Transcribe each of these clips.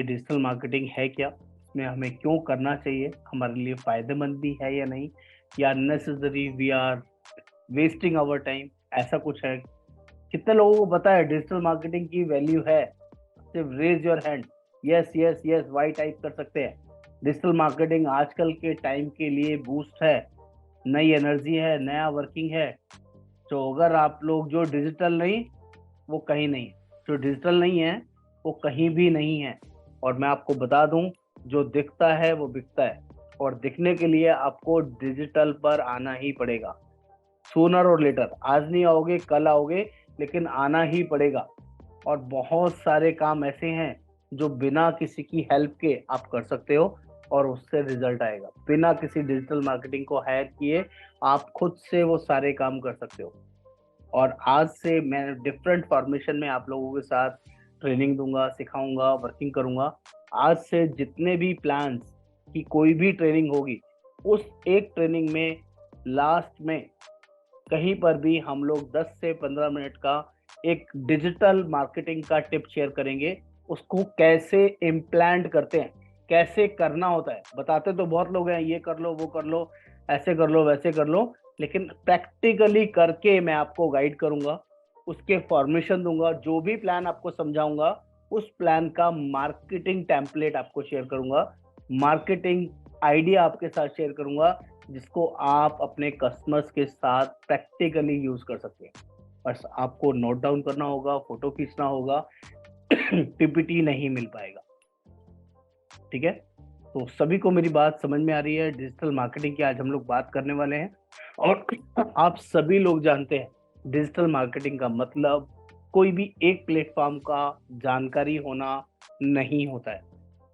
ये digital marketing है क्या, इसमें हमें क्यों करना चाहिए, हमारे लिए फायदेमंद भी है या नहीं, या necessary we are wasting our time, ऐसा कुछ है। कितने लोगों को पता है डिजिटल मार्केटिंग की वैल्यू है? सिर्फ raise your hand, yes yes yes Y type कर सकते हैं। डिजिटल मार्केटिंग आजकल के टाइम के लिए बूस्ट है, नई एनर्जी है, नया वर्किंग है। तो अगर आप लोग जो डिजिटल नहीं, वो कहीं नहीं है। जो डिजिटल नहीं है वो कहीं भी नहीं है। और मैं आपको बता दूं, जो दिखता है वो बिकता है, और दिखने के लिए आपको डिजिटल पर आना ही पड़ेगा। सूनर और लेटर, आज नहीं आओगे कल आओगे, लेकिन आना ही पड़ेगा। और बहुत सारे काम ऐसे हैं जो बिना किसी की हेल्प के आप कर सकते हो, और उससे रिजल्ट आएगा। बिना किसी डिजिटल मार्केटिंग को हायर किए आप खुद से वो सारे काम कर सकते हो। और आज से मैं डिफरेंट फॉर्मेशन में आप लोगों के साथ ट्रेनिंग दूंगा, सिखाऊंगा, वर्किंग करूंगा। आज से जितने भी प्लान्स की कोई भी ट्रेनिंग होगी, उस एक ट्रेनिंग में लास्ट में कहीं पर भी हम लोग 10 से 15 मिनट का एक डिजिटल मार्केटिंग का टिप शेयर करेंगे। उसको कैसे इम्प्लांट करते हैं, कैसे करना होता है। बताते तो बहुत लोग हैं, ये कर लो, वो कर लो, ऐसे कर लो, वैसे कर लो, लेकिन प्रैक्टिकली करके मैं आपको गाइड करूंगा, उसके फॉर्मेशन दूंगा, जो भी प्लान आपको समझाऊंगा उस प्लान का मार्केटिंग टेम्पलेट आपको शेयर करूंगा, मार्केटिंग आइडिया आपके साथ शेयर करूंगा, जिसको आप अपने कस्टमर्स के साथ प्रैक्टिकली यूज कर सकते हैं। बस आपको नोट डाउन करना होगा, फोटो खींचना होगा, पीपीटी नहीं मिल पाएगा। ठीक है, तो सभी को मेरी बात समझ में आ रही है? डिजिटल मार्केटिंग की आज हम लोग बात करने वाले हैं। और आप सभी लोग जानते हैं डिजिटल मार्केटिंग का मतलब कोई भी एक प्लेटफॉर्म का जानकारी होना नहीं होता है।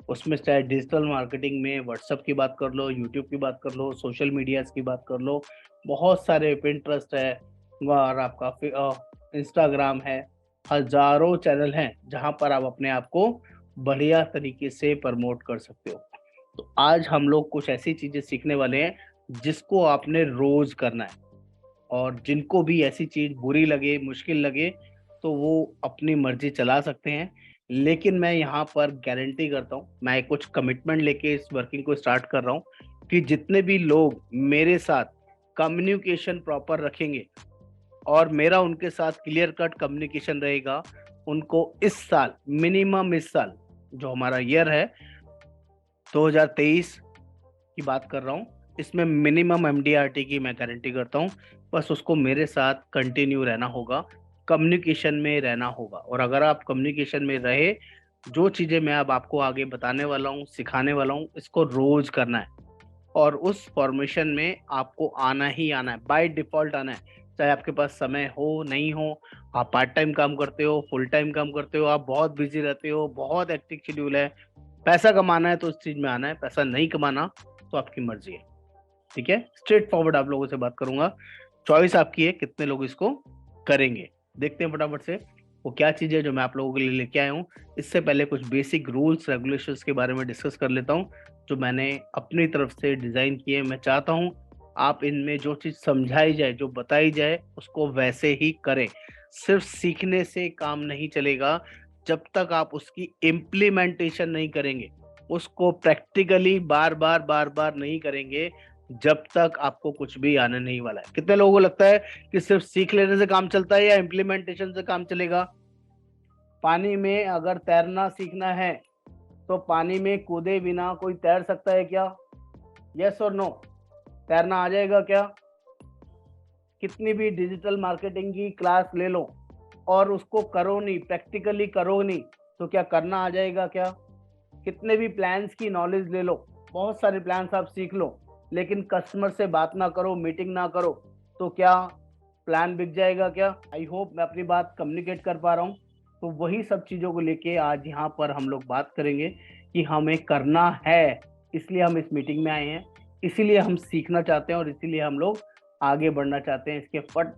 उसमें चाहे डिजिटल मार्केटिंग में व्हाट्सएप की बात कर लो, यूट्यूब की बात कर लो, सोशल मीडियाज की बात कर लो, बहुत सारे पिंटरेस्ट है, और आपका इंस्टाग्राम है, हजारों चैनल हैं जहां पर आप अपने आप को बढ़िया तरीके से प्रमोट कर सकते हो। तो आज हम लोग कुछ ऐसी चीजें सीखने वाले हैं जिसको आपने रोज करना है। और जिनको भी ऐसी चीज बुरी लगे, मुश्किल लगे, तो वो अपनी मर्जी चला सकते हैं। लेकिन मैं यहाँ पर गारंटी करता हूँ, मैं कुछ कमिटमेंट लेके इस वर्किंग को स्टार्ट कर रहा हूँ कि जितने भी लोग मेरे साथ कम्युनिकेशन प्रॉपर रखेंगे और मेरा उनके साथ क्लियर कट कम्युनिकेशन रहेगा, उनको इस साल मिनिमम, इस साल जो हमारा ईयर है 2023 की बात कर रहा हूँ, इसमें मिनिमम एमडीआरटी की मैं गारंटी करता हूँ। बस उसको मेरे साथ कंटिन्यू रहना होगा, कम्युनिकेशन में रहना होगा। और अगर आप कम्युनिकेशन में रहे, जो चीज़ें मैं अब आपको आगे बताने वाला हूँ, सिखाने वाला हूँ, इसको रोज करना है। और उस फॉर्मेशन में आपको आना ही आना है, बाय डिफॉल्ट आना है। चाहे आपके पास समय हो नहीं हो, आप पार्ट टाइम काम करते हो, फुल टाइम काम करते हो, आप बहुत बिजी रहते हो, बहुत एक्टिव शेड्यूल है, पैसा कमाना है तो उस चीज में आना है, पैसा नहीं कमाना तो आपकी मर्जी है। ठीक है, स्ट्रेट फॉरवर्ड आप लोगों से बात करूंगा, चॉइस आपकी है कितने लोग इसको करेंगे। देखते हैं फटाफट से वो क्या चीज है जो मैं आप लोगों के लिए लेके आया हूँ। इससे पहले कुछ बेसिक रूल्स रेगुलेशंस के बारे में डिस्कस कर लेता हूँ, जो मैंने अपनी तरफ से डिजाइन किए। मैं चाहता हूँ आप इनमें जो चीज समझाई जाए, जो बताई जाए, उसको वैसे ही करें। सिर्फ सीखने से काम नहीं चलेगा जब तक आप उसकी इम्प्लीमेंटेशन नहीं करेंगे, उसको प्रैक्टिकली बार बार बार बार नहीं करेंगे, जब तक आपको कुछ भी आने नहीं वाला है। कितने लोगों को लगता है कि सिर्फ सीख लेने से काम चलता है या इम्प्लीमेंटेशन से काम चलेगा? पानी में अगर तैरना सीखना है तो पानी में कूदे बिना कोई तैर सकता है क्या? यस और नो? तैरना आ जाएगा क्या? कितनी भी डिजिटल मार्केटिंग की क्लास ले लो और उसको करो नहीं, प्रैक्टिकली करो नहीं, तो क्या करना आ जाएगा क्या? कितने भी प्लान्स की नॉलेज ले लो, बहुत सारे प्लान्स आप सीख लो, लेकिन कस्टमर से बात ना करो, मीटिंग ना करो, तो क्या प्लान बिक जाएगा क्या? आई होप मैं अपनी बात कम्युनिकेट कर पा रहा हूँ। तो वही सब चीज़ों को लेके आज यहाँ पर हम लोग बात करेंगे कि हमें करना है, इसलिए हम इस मीटिंग में आए हैं, इसीलिए हम सीखना चाहते हैं और इसीलिए हम लोग आगे बढ़ना चाहते हैं। इसके फट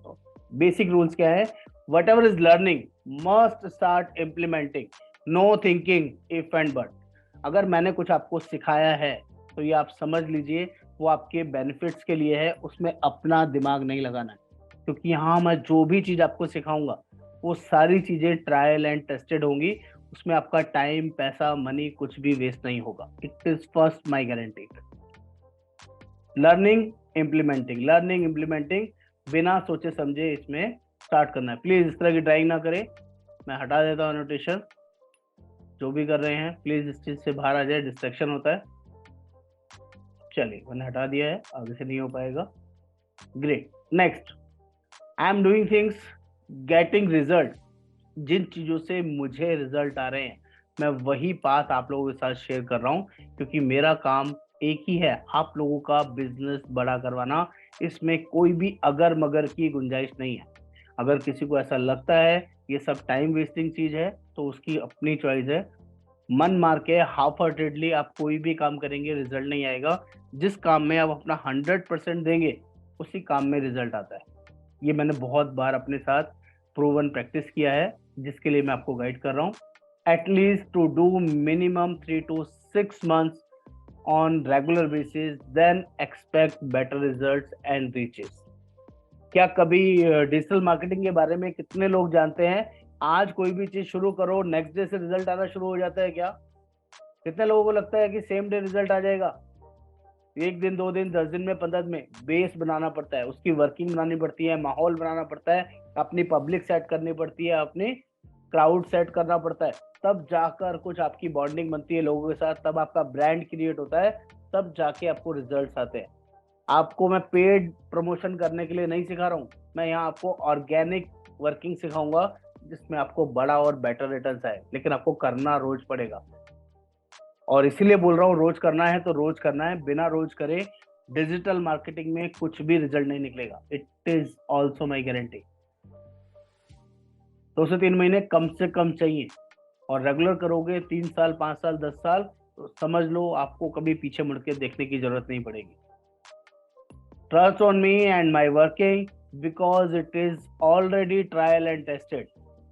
बेसिक रूल्स क्या है? Whatever is learning must start implementing, no thinking if and but. अगर मैंने कुछ आपको सिखाया है तो ये आप समझ लीजिए वो आपके बेनिफिट्स के लिए है, उसमें अपना दिमाग नहीं लगाना है। क्योंकि यहाँ मैं जो भी चीज़ आपको सिखाऊंगा वो सारी चीज़ें ट्रायल एंड टेस्टेड होंगी, उसमें आपका टाइम, पैसा, मनी कुछ भी वेस्ट नहीं होगा। It is first my guarantee. Learning implementing बिना सोचे समझे इसमें स्टार्ट करना है। प्लीज इस तरह की ड्राइंग ना करें। मैं हटा देता हूँ नोटेशन। जो भी कर रहे हैं प्लीज इस चीज से बाहर आ जाए, डिस्ट्रैक्शन होता है। चलिए मैंने हटा दिया है, आगे से नहीं हो पाएगा। Great. Next, I am doing things getting result. जिन चीजों से मुझे रिजल्ट आ रहे हैं मैं वही बात आप लोगों के साथ शेयर कर रहा हूँ, क्योंकि मेरा काम एक ही है, आप लोगों का बिजनेस बड़ा करवाना। इसमें कोई भी अगर मगर की गुंजाइश नहीं है। अगर किसी को ऐसा लगता है ये सब टाइम वेस्टिंग चीज है तो उसकी अपनी चॉइस है। मन मार के हाफ हार्टेडली आप कोई भी काम करेंगे रिजल्ट नहीं आएगा। जिस काम में आप अपना 100% देंगे उसी काम में रिजल्ट आता है। ये मैंने बहुत बार अपने साथ प्रूवन प्रैक्टिस किया है, जिसके लिए मैं आपको गाइड कर रहा हूँ। At least to do minimum 3 to 6 months on regular basis, then expect better results and riches। क्या कभी डिजिटल मार्केटिंग के बारे में कितने लोग जानते हैं? आज कोई भी चीज शुरू करो नेक्स्ट डे से रिजल्ट आना शुरू हो जाता है क्या? कितने लोगों को लगता है कि सेम डे रिजल्ट आ जाएगा? 1 दिन, 2 दिन, 10 दिन में, 15 दिन में बेस बनाना पड़ता है, उसकी वर्किंग बनानी पड़ती है, माहौल बनाना पड़ता है, अपनी पब्लिक सेट करनी पड़ती है, अपनी क्राउड सेट करना पड़ता है, तब जाकर कुछ आपकी बॉन्डिंग बनती है लोगों के साथ, तब आपका ब्रांड क्रिएट होता है, तब जाके आपको रिजल्ट्स आते हैं। आपको मैं पेड प्रमोशन करने के लिए नहीं सिखा रहा हूँ, मैं यहाँ आपको ऑर्गेनिक वर्किंग सिखाऊंगा जिसमें आपको बड़ा और बेटर रिटर्न्स आए, लेकिन आपको करना रोज पड़ेगा। और इसीलिए बोल रहा हूँ रोज करना है तो रोज करना है, बिना रोज करे डिजिटल मार्केटिंग में कुछ भी रिजल्ट नहीं निकलेगा। It is also my guarantee. 2 से 3 महीने कम से कम चाहिए, और रेगुलर करोगे 3 साल, 5 साल, 10 साल, तो समझ लो आपको कभी पीछे मुड़ के देखने की जरूरत नहीं पड़ेगी। Trust on me and my working because it is already trial and tested.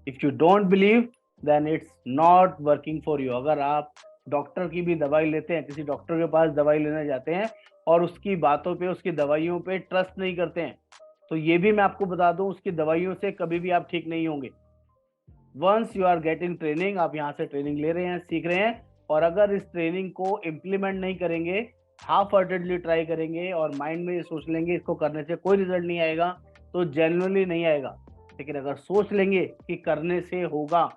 If you don't believe then it's not working for you. अगर आप डॉक्टर की भी दवाई लेते हैं, किसी डॉक्टर के पास दवाई लेने जाते हैं और उसकी बातों पे, उसकी दवाइयों पे ट्रस्ट नहीं करते हैं, तो ये भी मैं आपको बता दूं उसकी दवाइयों से कभी भी आप ठीक नहीं होंगे। Once you are getting training, आप यहाँ से ट्रेनिंग ले रहे हैं, सीख रहे हैं, और अगर इस ट्रेनिंग को इम्प्लीमेंट नहीं करेंगे, हाफ हार्टेडली ट्राई करेंगे और माइंड में ये सोच लेंगे इसको करने से कोई रिजल्ट नहीं आएगा, तो जेन्युइनली नहीं आएगा। लेकिन अगर सोच लेंगे कि करने से होगा,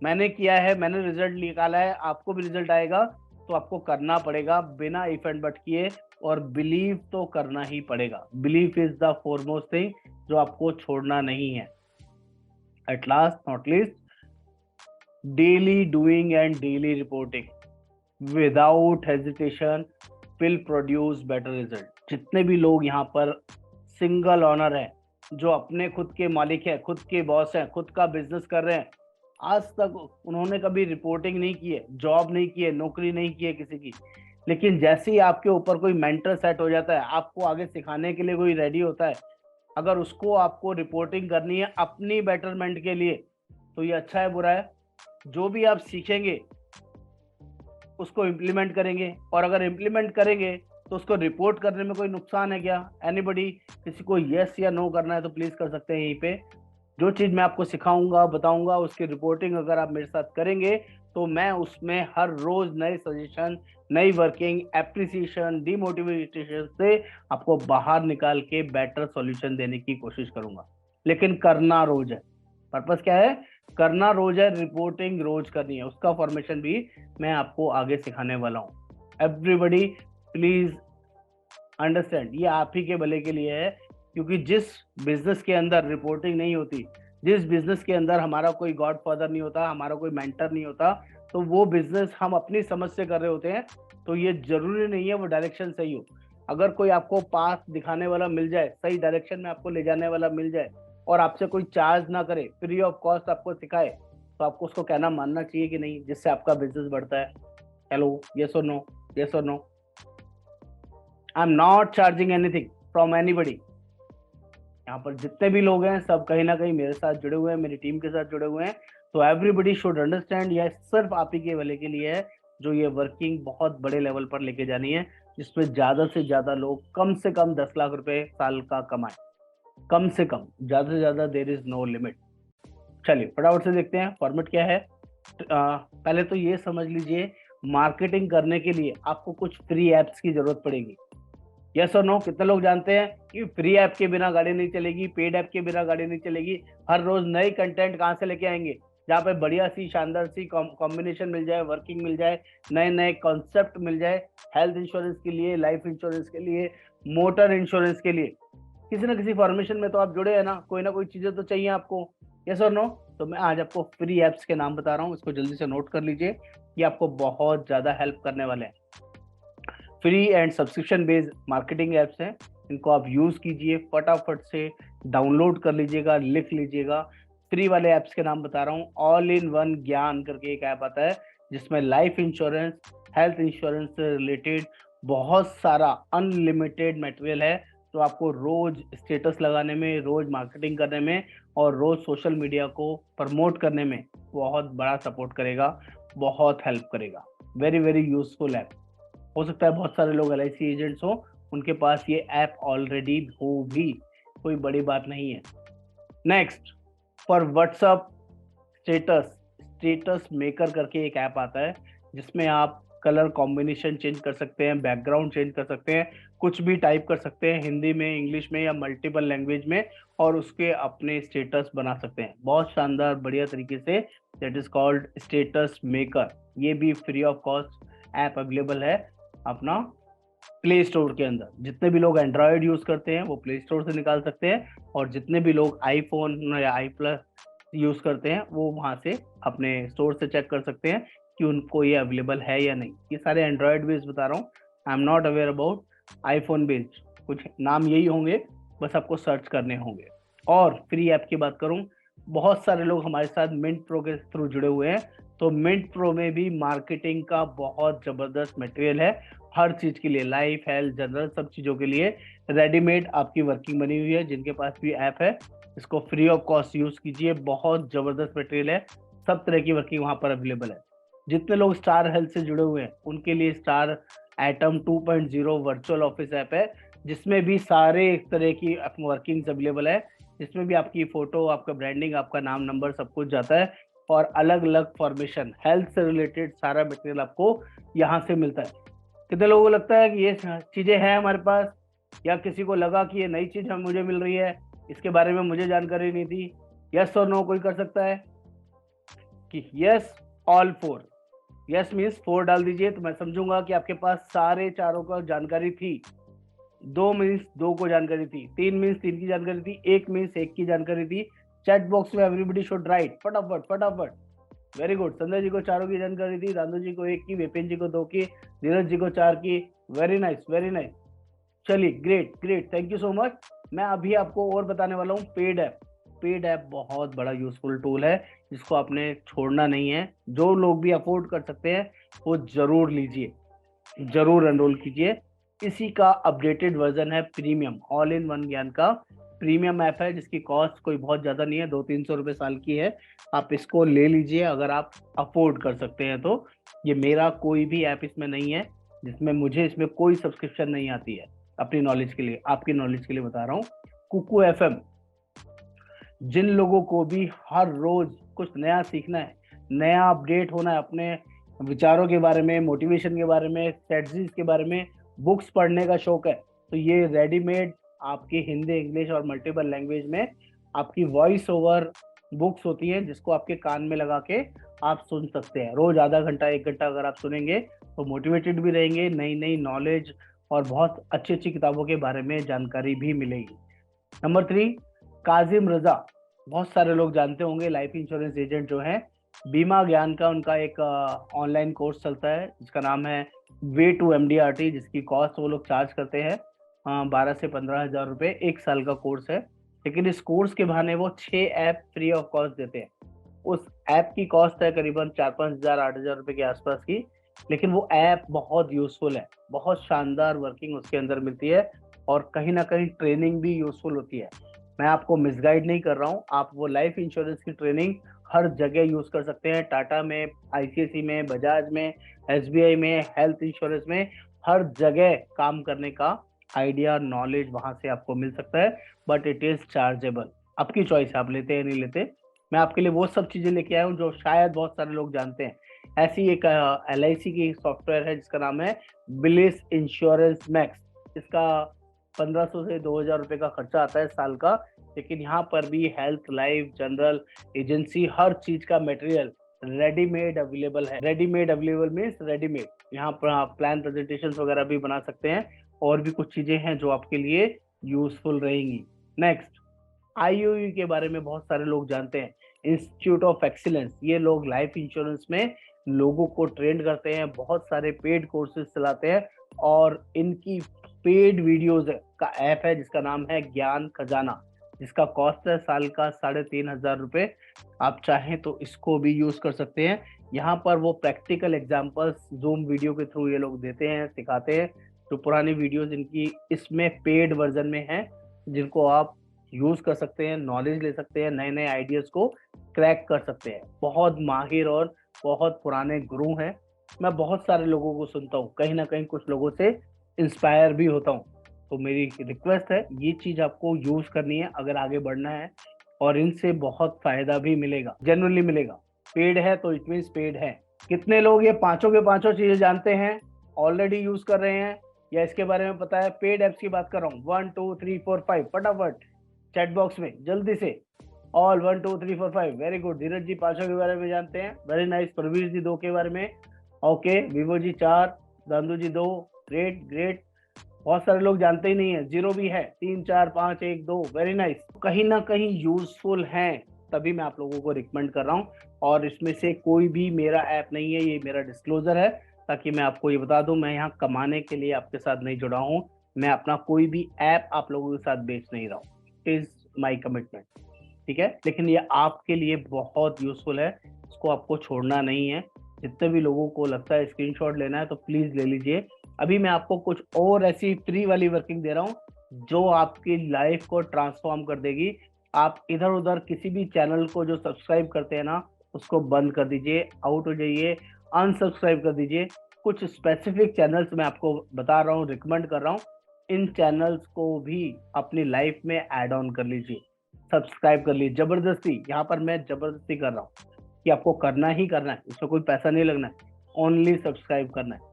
मैंने किया है, मैंने रिजल्ट निकाला है, आपको भी रिजल्ट आएगा, तो आपको करना पड़ेगा बिना इफ एंड बट किए, और बिलीव तो करना ही पड़ेगा। Believe is the foremost thing जो आपको छोड़ना नहीं है। At last not least, daily doing and daily reporting without hesitation will produce better result. जितने भी लोग यहाँ पर सिंगल ऑनर हैं, जो अपने खुद के मालिक हैं, खुद के बॉस हैं, खुद का बिजनेस कर रहे हैं, आज तक उन्होंने कभी रिपोर्टिंग नहीं की है, जॉब नहीं की है, नौकरी नहीं की है किसी की। लेकिन जैसे ही आपके ऊपर कोई मेंटर सेट हो जाता है, आपको आगे सिखाने के लिए कोई रेडी होता है, अगर उसको आपको रिपोर्टिंग करनी है अपनी बेटरमेंट के लिए, तो ये अच्छा है बुरा है? जो भी आप सीखेंगे उसको इम्प्लीमेंट करेंगे, और अगर इम्प्लीमेंट करेंगे तो उसको रिपोर्ट करने में कोई नुकसान है क्या? एनीबडी? किसी को यस या नो करना है तो प्लीज कर सकते हैं यहीं पे। जो चीज मैं आपको सिखाऊंगा, बताऊंगा, उसकी रिपोर्टिंग अगर आप मेरे साथ करेंगे तो मैं उसमें हर रोज नए सजेशन, नई वर्किंग, एप्रिसिएशन, डिमोटिवेशन से आपको बाहर निकाल के बेटर सॉल्यूशन देने की कोशिश करूंगा। लेकिन करना रोज है। पर्पस क्या है? करना रोज है, रिपोर्टिंग रोज करनी है, उसका फॉर्मेशन भी मैं आपको आगे सिखाने वाला हूँ। एवरीबडी प्लीज अंडरस्टैंड, ये आप ही के भले के लिए है, क्योंकि जिस बिजनेस के अंदर रिपोर्टिंग नहीं होती, जिस बिजनेस के अंदर हमारा कोई गॉडफादर नहीं होता, हमारा कोई मेंटर नहीं होता, तो वो बिजनेस हम अपनी समझ से कर रहे होते हैं, तो ये जरूरी नहीं है वो डायरेक्शन सही हो। अगर कोई आपको पाथ दिखाने वाला मिल जाए, सही डायरेक्शन में आपको ले जाने वाला मिल जाए, और आपसे कोई चार्ज ना करे, फ्री ऑफ कॉस्ट आपको सिखाए, तो आपको उसको कहना मानना चाहिए कि नहीं, जिससे आपका बिजनेस बढ़ता है। हेलो, यस और नो? यस और no? I am not charging anything from anybody. यहाँ पर जितने भी लोग हैं सब कहीं ना कहीं मेरे साथ जुड़े हुए हैं, मेरी टीम के साथ जुड़े हुए हैं, तो एवरीबडी शुड अंडरस्टैंड, यह सिर्फ आप ही के भले के लिए है, जो ये वर्किंग बहुत बड़े लेवल पर लेके जानी है, जिसमें ज्यादा से ज्यादा लोग कम से कम 10 लाख रुपए साल का कमाए, कम से कम, ज्यादा से ज्यादा, देयर इज नो लिमिट। चलिए फटाफट से देखते हैं फॉर्मेट क्या है। पहले तो ये समझ लीजिए, मार्केटिंग करने के लिए आपको कुछ फ्री एप्स की जरूरत पड़ेगी। यस और नो? कितने लोग जानते हैं कि फ्री ऐप के बिना गाड़ी नहीं चलेगी, पेड ऐप के बिना गाड़ी नहीं चलेगी? हर रोज नई कंटेंट कहाँ से लेके आएंगे जहाँ पे बढ़िया सी शानदार सी कॉम्बिनेशन मिल जाए, वर्किंग मिल जाए, नए नए कॉन्सेप्ट मिल जाए, हेल्थ इंश्योरेंस के लिए, लाइफ इंश्योरेंस के लिए, मोटर इंश्योरेंस के लिए। किसी ना किसी फॉर्मेशन में तो आप जुड़े हैं ना कोई चीजें तो चाहिए आपको। यस और नो? तो मैं आज आपको फ्री एप्स के नाम बता रहा हूँ, इसको जल्दी से नोट कर लीजिए, ये आपको बहुत ज्यादा हेल्प करने वाले हैं। Free and subscription based marketing apps हैं, इनको आप यूज कीजिए, फटाफट से डाउनलोड कर लीजिएगा, लिख लीजिएगा। फ्री वाले एप्स के नाम बता रहा हूँ। ऑल इन वन ज्ञान करके एक ऐप आता है जिसमें लाइफ इंश्योरेंस, हेल्थ इंश्योरेंस से रिलेटेड बहुत सारा अनलिमिटेड मटेरियल है, तो आपको रोज स्टेटस लगाने में, रोज मार्केटिंग करने में और रोज सोशल मीडिया को प्रमोट करने में बहुत बड़ा सपोर्ट करेगा, बहुत हेल्प करेगा। Very very useful app. हो सकता है बहुत सारे लोग LIC एजेंट्स हो, उनके पास ये ऐप ऑलरेडी हो भी, कोई बड़ी बात नहीं है। Next, for WhatsApp status, status maker करके एक ऐप आता है जिसमें आप कलर कॉम्बिनेशन चेंज कर सकते हैं, बैकग्राउंड चेंज कर सकते हैं, कुछ भी टाइप कर सकते हैं, हिंदी में, इंग्लिश में या मल्टीपल लैंग्वेज में, और उसके अपने स्टेटस बना सकते हैं बहुत शानदार बढ़िया तरीके से। That is called status maker. ये भी free of cost app available है अपना प्ले स्टोर के अंदर। जितने भी लोग एंड्रॉयड यूज करते हैं वो प्ले स्टोर से निकाल सकते हैं, और जितने भी लोग आईफोन या i+ यूज करते हैं वो वहां से अपने स्टोर से चेक कर सकते हैं कि उनको ये अवेलेबल है या नहीं। ये सारे एंड्रॉयड बेस्ड बता रहा हूँ, आई am not aware about iPhone based. कुछ नाम यही होंगे, बस आपको सर्च करने होंगे। और फ्री ऐप की बात करूं, बहुत सारे लोग हमारे साथ मिंट प्रो के थ्रू जुड़े हुए हैं, तो मिंट प्रो में भी मार्केटिंग का बहुत जबरदस्त मटेरियल है। हर चीज के लिए, लाइफ, हेल्थ, जनरल, सब चीजों के लिए रेडीमेड आपकी वर्किंग बनी हुई है। जिनके पास भी ऐप है, इसको फ्री ऑफ कॉस्ट यूज कीजिए, बहुत जबरदस्त मटेरियल है, सब तरह की वर्किंग वहां पर अवेलेबल है। जितने लोग स्टार हेल्थ से जुड़े हुए हैं उनके लिए star atom 2.0 virtual office app है, जिसमें भी सारे एक तरह की वर्किंग्स अवेलेबल है, जिसमें भी आपकी फोटो, आपका ब्रांडिंग, आपका नाम, नंबर, सब कुछ जाता है, और अलग अलग फॉर्मेशन हेल्थ से रिलेटेड सारा मटेरियल आपको यहाँ से मिलता है। कितने लोगों को लगता है कि ये चीजें हैं हमारे पास, या किसी को लगा कि ये नई चीज हम मुझे मिल रही है, इसके बारे में मुझे जानकारी नहीं थी? यस और नो कोई कर सकता है कि yes? All four. Yes means 4 डाल दीजिए, तो मैं समझूंगा कि आपके पास सारे चारों का जानकारी थी। 2 मीन्स 2 को जानकारी थी, 3 मीन्स 3 की जानकारी थी, 1 मीन्स 1 की जानकारी थी। चैट बॉक्स में एवरीबडी शुड राइट, फटाफट फटाफट। Very good. संजय जी को चारों की जानकारी थी, रानू जी को 1 की, विपिन जी को 2 की, धीरज जी को 4 की। Very nice, very nice. चलिए, great great, thank you so much. मैं अभी आपको और बताने वाला हूँ पेड ऐप। पेड ऐप बहुत बड़ा यूजफुल टूल है, जिसको आपने छोड़ना नहीं है। जो लोग भी अफोर्ड कर सकते हैं वो जरूर लीजिए, जरूर एनरोल कीजिए। इसी का अपडेटेड वर्जन है प्रीमियम, ऑल इन वन ज्ञान का प्रीमियम ऐप है, जिसकी कॉस्ट कोई बहुत ज्यादा नहीं है, 200-300 रुपए साल की है। आप इसको ले लीजिए अगर आप अफोर्ड कर सकते हैं तो। ये मेरा कोई भी ऐप इसमें नहीं है जिसमें मुझे इसमें कोई सब्सक्रिप्शन नहीं आती है। अपनी नॉलेज के लिए, आपकी नॉलेज के लिए बता रहा हूँ। कुकू FM, जिन लोगों को भी हर रोज कुछ नया सीखना है, नया अपडेट होना है, अपने विचारों के बारे में, मोटिवेशन के बारे में, स्ट्रेटजीज के बारे में, बुक्स पढ़ने का शौक है, तो ये रेडीमेड आपकी हिंदी, इंग्लिश और मल्टीपल लैंग्वेज में आपकी वॉइस ओवर बुक्स होती हैं, जिसको आपके कान में लगा के आप सुन सकते हैं। रोज आधा घंटा, 1 घंटा अगर आप सुनेंगे तो मोटिवेटेड भी रहेंगे, नई नई नॉलेज और बहुत अच्छी अच्छी किताबों के बारे में जानकारी भी मिलेगी। नंबर 3, काजिम रजा। बहुत सारे लोग जानते होंगे, लाइफ इंश्योरेंस एजेंट जो हैं। बीमा ज्ञान का उनका एक ऑनलाइन कोर्स चलता है जिसका नाम है वे टू MDRT, जिसकी कॉस्ट वो लोग चार्ज करते हैं 12 से 15 हजार रुपए, 1 साल का कोर्स है। लेकिन इस कोर्स के बहाने वो 6 ऐप फ्री ऑफ कॉस्ट देते हैं। उस ऐप की कॉस्ट है करीबन 4-5 हजार, 8 हजार रुपए के आसपास की, लेकिन वो ऐप बहुत यूजफुल है, बहुत शानदार वर्किंग उसके अंदर मिलती है, और कहीं ना कहीं ट्रेनिंग भी यूजफुल होती है। मैं आपको मिसगाइड नहीं कर रहा हूँ, आप वो लाइफ इंश्योरेंस की ट्रेनिंग हर जगह यूज कर सकते हैं, टाटा में, ICICI में, बजाज में, SBI में, हेल्थ इंश्योरेंस में, हर जगह काम करने का आइडिया, नॉलेज वहां से आपको मिल सकता है, बट इट इज चार्जेबल। आपकी चॉइस है, आप लेते हैं नहीं लेते, मैं आपके लिए वो सब चीजें लेके आया हूँ जो शायद बहुत सारे लोग जानते हैं। ऐसी एक LIC की सॉफ्टवेयर है जिसका नाम है बिलिस इंश्योरेंस मैक्स। इसका 1500 से 2000 रुपए का खर्चा आता है साल का, लेकिन यहाँ पर भी हेल्थ, लाइफ, जनरल, एजेंसी, हर चीज का मटेरियल रेडीमेड अवेलेबल है। Readymade available means readymade. यहाँ पर आप प्लान प्रेजेंटेशन वगैरह भी बना सकते हैं, और भी कुछ चीजें हैं जो आपके लिए यूजफुल रहेंगी। नेक्स्ट, IOU के बारे में बहुत सारे लोग जानते हैं, इंस्टीट्यूट ऑफ एक्सीलेंस। ये लोग लाइफ इंश्योरेंस में लोगों को ट्रेन करते हैं, बहुत सारे पेड कोर्सेज चलाते हैं, और इनकी पेड वीडियोस का ऐप है जिसका नाम है ज्ञान खजाना, जिसका कॉस्ट है साल का 3500 रुपए। आप चाहें तो इसको भी यूज कर सकते हैं। यहाँ पर वो प्रैक्टिकल एग्जांपल्स जूम वीडियो के थ्रू ये लोग देते हैं, सिखाते हैं। जो पुरानी वीडियोस इनकी इसमें पेड वर्जन में है, जिनको आप यूज कर सकते हैं, नॉलेज ले सकते हैं, नए नए आइडियाज को क्रैक कर सकते हैं। बहुत माहिर और बहुत पुराने गुरु हैं। मैं बहुत सारे लोगों को सुनता हूँ, कहीं ना कहीं कुछ लोगों से इंस्पायर भी होता हूँ। तो मेरी रिक्वेस्ट है, ये चीज आपको यूज करनी है अगर आगे बढ़ना है, और इनसे बहुत फायदा भी मिलेगा, जनरली मिलेगा। पेड है तो इट मीन्स पेड है। कितने लोग ये पांचों के पांचों चीजें जानते हैं, ऑलरेडी यूज कर रहे हैं, या इसके बारे में पता है? पेड एप्स की बात कर रहा हूँ। 1 2 3 4 5 फटाफट चैट बॉक्स में जल्दी से। All 1 2 3 4 5 very good. Dheeraj ji पांचों के बारे में जानते हैं, वेरी नाइस। प्रवीर जी 2 के बारे में, ओके। विवो जी 4, दांदू जी 2, ग्रेट ग्रेट। बहुत सारे लोग जानते ही नहीं है, 0 भी है। 3 4 5 1 2, वेरी नाइस। कहीं ना कहीं यूजफुल है, तभी मैं आप लोगों को रिकमेंड कर रहा हूँ। और इसमें से कोई भी मेरा ऐप नहीं है, ये मेरा डिस्क्लोजर है, ताकि मैं आपको ये बता दूं, मैं यहाँ कमाने के लिए आपके साथ नहीं जुड़ा हूँ। मैं अपना कोई भी ऐप आप लोगों के साथ बेच नहीं रहा हूँ। इज माई कमिटमेंट, ठीक है। लेकिन ये आपके लिए बहुत यूजफुल है, इसको आपको छोड़ना नहीं है। जितने भी लोगों को लगता है स्क्रीनशॉट लेना है तो प्लीज ले लीजिए। अभी मैं आपको कुछ और ऐसी फ्री वाली वर्किंग दे रहा हूँ जो आपकी लाइफ को ट्रांसफॉर्म कर देगी। आप इधर उधर किसी भी चैनल को जो सब्सक्राइब करते हैं ना, उसको बंद कर दीजिए, आउट हो जाइए, अनसब्सक्राइब कर दीजिए। कुछ स्पेसिफिक चैनल्स मैं आपको बता रहा हूँ, रिकमेंड कर रहा हूँ, इन चैनल्स को भी अपनी लाइफ में ऐड ऑन कर लीजिए, सब्सक्राइब कर लीजिए जबरदस्ती। यहाँ पर मैं जबरदस्ती कर रहा हूँ कि आपको करना ही करना है, इसमें कोई पैसा नहीं लगना है, ओनली सब्सक्राइब करना है।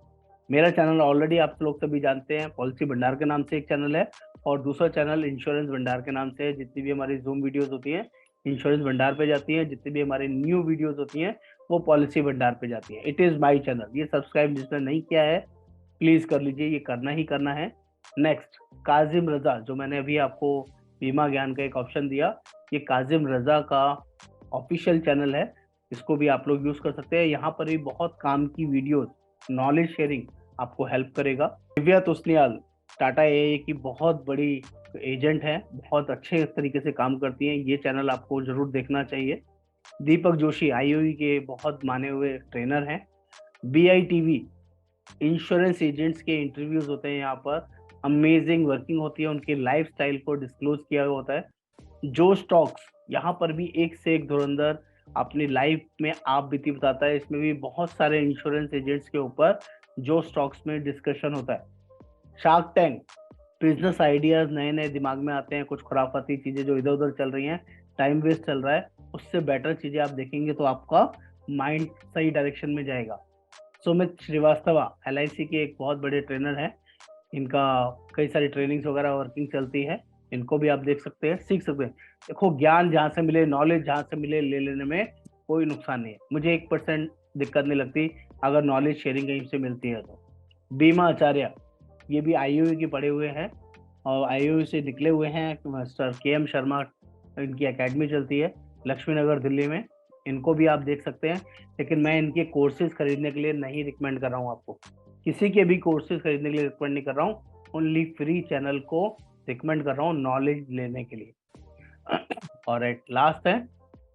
मेरा चैनल ऑलरेडी आप लोग सभी जानते हैं, पॉलिसी भंडार के नाम से एक चैनल है, और दूसरा चैनल इंश्योरेंस भंडार के नाम से है। जितनी भी हमारी जूम वीडियोस होती हैं इंश्योरेंस भंडार पे जाती हैं, जितनी भी हमारी न्यू वीडियोस होती हैं वो पॉलिसी भंडार पे जाती है। It is my channel. ये सब्सक्राइब जिसने नहीं किया है प्लीज कर लीजिए, ये करना ही करना है। नेक्स्ट, काजिम रजा, जो मैंने अभी आपको बीमा ज्ञान का एक ऑप्शन दिया, ये काजिम रजा का ऑफिशियल चैनल है, इसको भी आप लोग यूज कर सकते हैं। यहाँ पर भी बहुत काम की वीडियोस, नॉलेज शेयरिंग आपको हेल्प करेगा। दिव्या तुस्नियाल टाटा एआई की बहुत बड़ी एजेंट है, बहुत अच्छे तरीके से काम करती हैं, ये चैनल आपको जरूर देखना चाहिए। दीपक जोशी IOE के बहुत माने हुए ट्रेनर हैं। BITV इंश्योरेंस एजेंट्स के इंटरव्यूज होते हैं, यहाँ पर अमेजिंग वर्किंग होती है, उनके लाइफ स्टाइल को डिस्क्लोज किया होता है। जो स्टॉक्स, यहाँ पर भी एक से एक धुरंधर अपनी लाइफ में आप बीती बताता है। इसमें भी बहुत सारे इंश्योरेंस एजेंट्स के ऊपर जो स्टॉक्स में डिस्कशन होता है। शार्क टैंक, बिजनेस आइडियाज नए नए दिमाग में आते हैं, कुछ खुराफाती चीजें जो इधर उधर चल रही हैं, टाइम वेस्ट चल रहा है, उससे बेटर चीजें आप देखेंगे तो आपका माइंड सही डायरेक्शन में जाएगा। सुमित श्रीवास्तवा LIC के एक बहुत बड़े ट्रेनर हैं, इनका कई सारी ट्रेनिंग्स वगैरह वर्किंग चलती है, इनको भी आप देख सकते हैं, सीख सकते हैं। देखो, ज्ञान जहाँ से मिले, नॉलेज जहाँ से मिले, ले लेने में कोई नुकसान नहीं है। मुझे 1% दिक्कत नहीं लगती अगर नॉलेज शेयरिंग कहीं से मिलती है तो। बीमा आचार्य, ये भी IOE के पढ़े हुए हैं और IOE से निकले हुए हैं। मास्टर KM शर्मा, इनकी एकेडमी चलती है लक्ष्मी नगर दिल्ली में, इनको भी आप देख सकते हैं। लेकिन मैं इनके कोर्सेज खरीदने के लिए नहीं रिकमेंड कर रहा हूँ आपको, किसी के भी कोर्सेज खरीदने के लिए रिकमेंड नहीं कर रहा हूँ, ओनली फ्री चैनल को रिकमेंड कर रहा हूँ नॉलेज लेने के लिए। और एट लास्ट है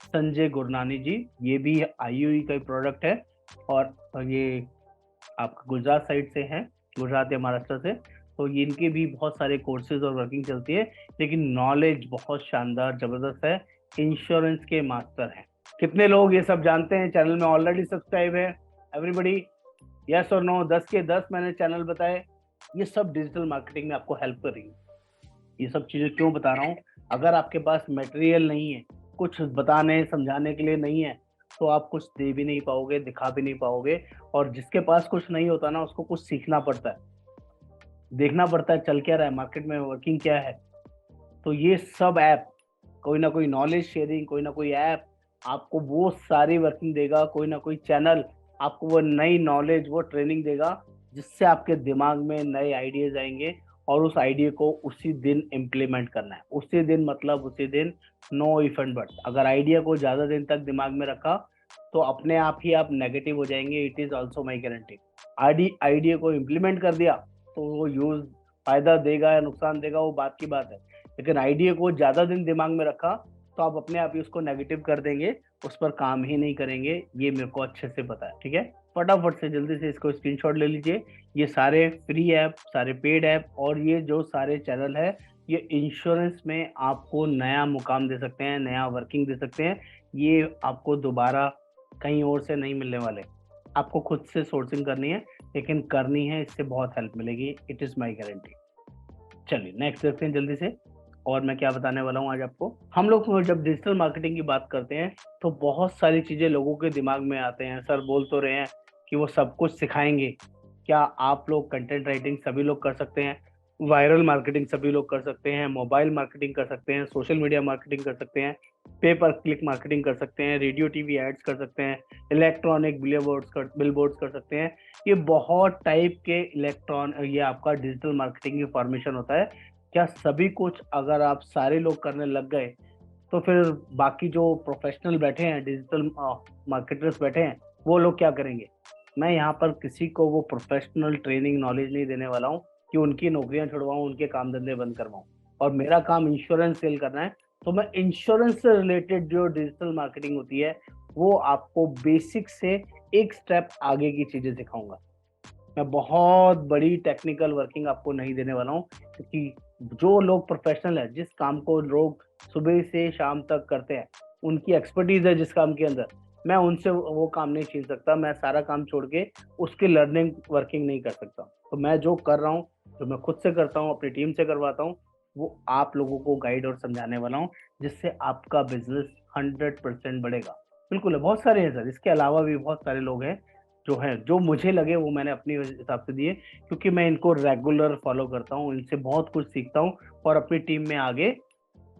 संजय गुरनानी जी, ये भी IOE का प्रोडक्ट है, और ये आपका गुजरात साइड से है, गुजरात या महाराष्ट्र से। तो इनके भी बहुत सारे कोर्सेज और वर्किंग चलती है, लेकिन नॉलेज बहुत शानदार जबरदस्त है, इंश्योरेंस के मास्टर हैं। कितने लोग ये सब जानते हैं? चैनल में ऑलरेडी सब्सक्राइब है एवरीबडी? यस और नो? 10 के 10 मैंने चैनल बताए। ये सब डिजिटल मार्केटिंग में आपको हेल्प करेंगे। ये सब चीजें क्यों बता रहा हूँ? अगर आपके पास मटेरियल नहीं है, कुछ बताने समझाने के लिए नहीं है, तो आप कुछ दे भी नहीं पाओगे, दिखा भी नहीं पाओगे। और जिसके पास कुछ नहीं होता ना, उसको कुछ सीखना पड़ता है, देखना पड़ता है चल क्या रहा है मार्केट में, वर्किंग क्या है। तो ये सब ऐप, कोई ना कोई नॉलेज शेयरिंग, कोई ना कोई ऐप आपको वो सारी वर्किंग देगा, कोई ना कोई चैनल आपको वो नई नॉलेज, वो ट्रेनिंग देगा, जिससे आपके दिमाग में नए आइडियाज आएंगे। और उस आइडिया को उसी दिन इम्प्लीमेंट करना है, उसी दिन, मतलब उसी दिन, नो इफ एंड बट। अगर आइडिया को ज्यादा दिन तक दिमाग में रखा तो अपने आप ही आप नेगेटिव हो जाएंगे। It is also my guarantee. Idea को इम्प्लीमेंट कर दिया तो वो यूज फायदा देगा या नुकसान देगा, वो बात की बात है। लेकिन आइडिया को ज्यादा दिन दिमाग में रखा तो आप अपने आप ही उसको नेगेटिव कर देंगे, उस पर काम ही नहीं करेंगे। ये मेरे को अच्छे से पता है, ठीक है। फटाफट से जल्दी से इसको स्क्रीनशॉट ले लीजिए। ये सारे फ्री ऐप, सारे पेड ऐप और ये जो सारे चैनल है, ये इंश्योरेंस में आपको नया मुकाम दे सकते हैं, नया वर्किंग दे सकते हैं। ये आपको दोबारा कहीं और से नहीं मिलने वाले, आपको खुद से सोर्सिंग करनी है, लेकिन करनी है, इससे बहुत हेल्प मिलेगी। It is my guarantee. चलिए नेक्स्ट देखते हैं जल्दी से। और मैं क्या बताने वाला हूँ आज आपको। हम लोग जब डिजिटल मार्केटिंग की बात करते हैं तो बहुत सारी चीजें लोगों के दिमाग में आते हैं। सर बोल तो रहे हैं कि वो सब कुछ सिखाएंगे। क्या आप लोग कंटेंट राइटिंग सभी लोग कर सकते हैं, वायरल मार्केटिंग सभी लोग कर सकते हैं, मोबाइल मार्केटिंग कर सकते हैं, सोशल मीडिया मार्केटिंग कर सकते हैं, पे पर क्लिक मार्केटिंग कर सकते हैं, रेडियो टीवी एड्स कर सकते हैं, इलेक्ट्रॉनिक बिलबोर्ड्स कर सकते हैं। ये बहुत टाइप के ये आपका डिजिटल मार्केटिंग की फॉर्मेशन होता है। क्या सभी कुछ अगर आप सारे लोग करने लग गए तो फिर बाकी जो प्रोफेशनल बैठे हैं, डिजिटल मार्केटर्स बैठे हैं, वो लोग क्या करेंगे? मैं यहाँ पर किसी को वो प्रोफेशनल ट्रेनिंग नॉलेज नहीं देने वाला हूँ कि उनकी नौकरियां छुड़वाऊं, उनके काम धंधे बंद करवाऊं। और मेरा काम इंश्योरेंस सेल करना है, तो मैं इंश्योरेंस से रिलेटेड जो डिजिटल मार्केटिंग होती है वो आपको बेसिक से एक स्टेप आगे की चीजें सिखाऊंगा। मैं बहुत बड़ी टेक्निकल वर्किंग आपको नहीं देने वाला हूँ, क्योंकि जो लोग प्रोफेशनल है, जिस काम को लोग सुबह से शाम तक करते हैं, उनकी एक्सपर्टीज है जिस काम के अंदर, मैं उनसे वो काम नहीं छीन सकता। मैं सारा काम छोड़ के उसकी लर्निंग वर्किंग नहीं कर सकता। तो मैं जो कर रहा हूँ, जो मैं खुद से करता हूँ, अपनी टीम से करवाता हूँ, वो आप लोगों को गाइड और समझाने वाला हूँ, जिससे आपका बिजनेस 100% बढ़ेगा। बिल्कुल है, बहुत सारे हैं सर, इसके अलावा भी बहुत सारे लोग हैं जो है, जो मुझे लगे वो मैंने अपने हिसाब से दिए, क्योंकि मैं इनको रेगुलर फॉलो करता हूँ, इनसे बहुत कुछ सीखता हूँ और अपनी टीम में आगे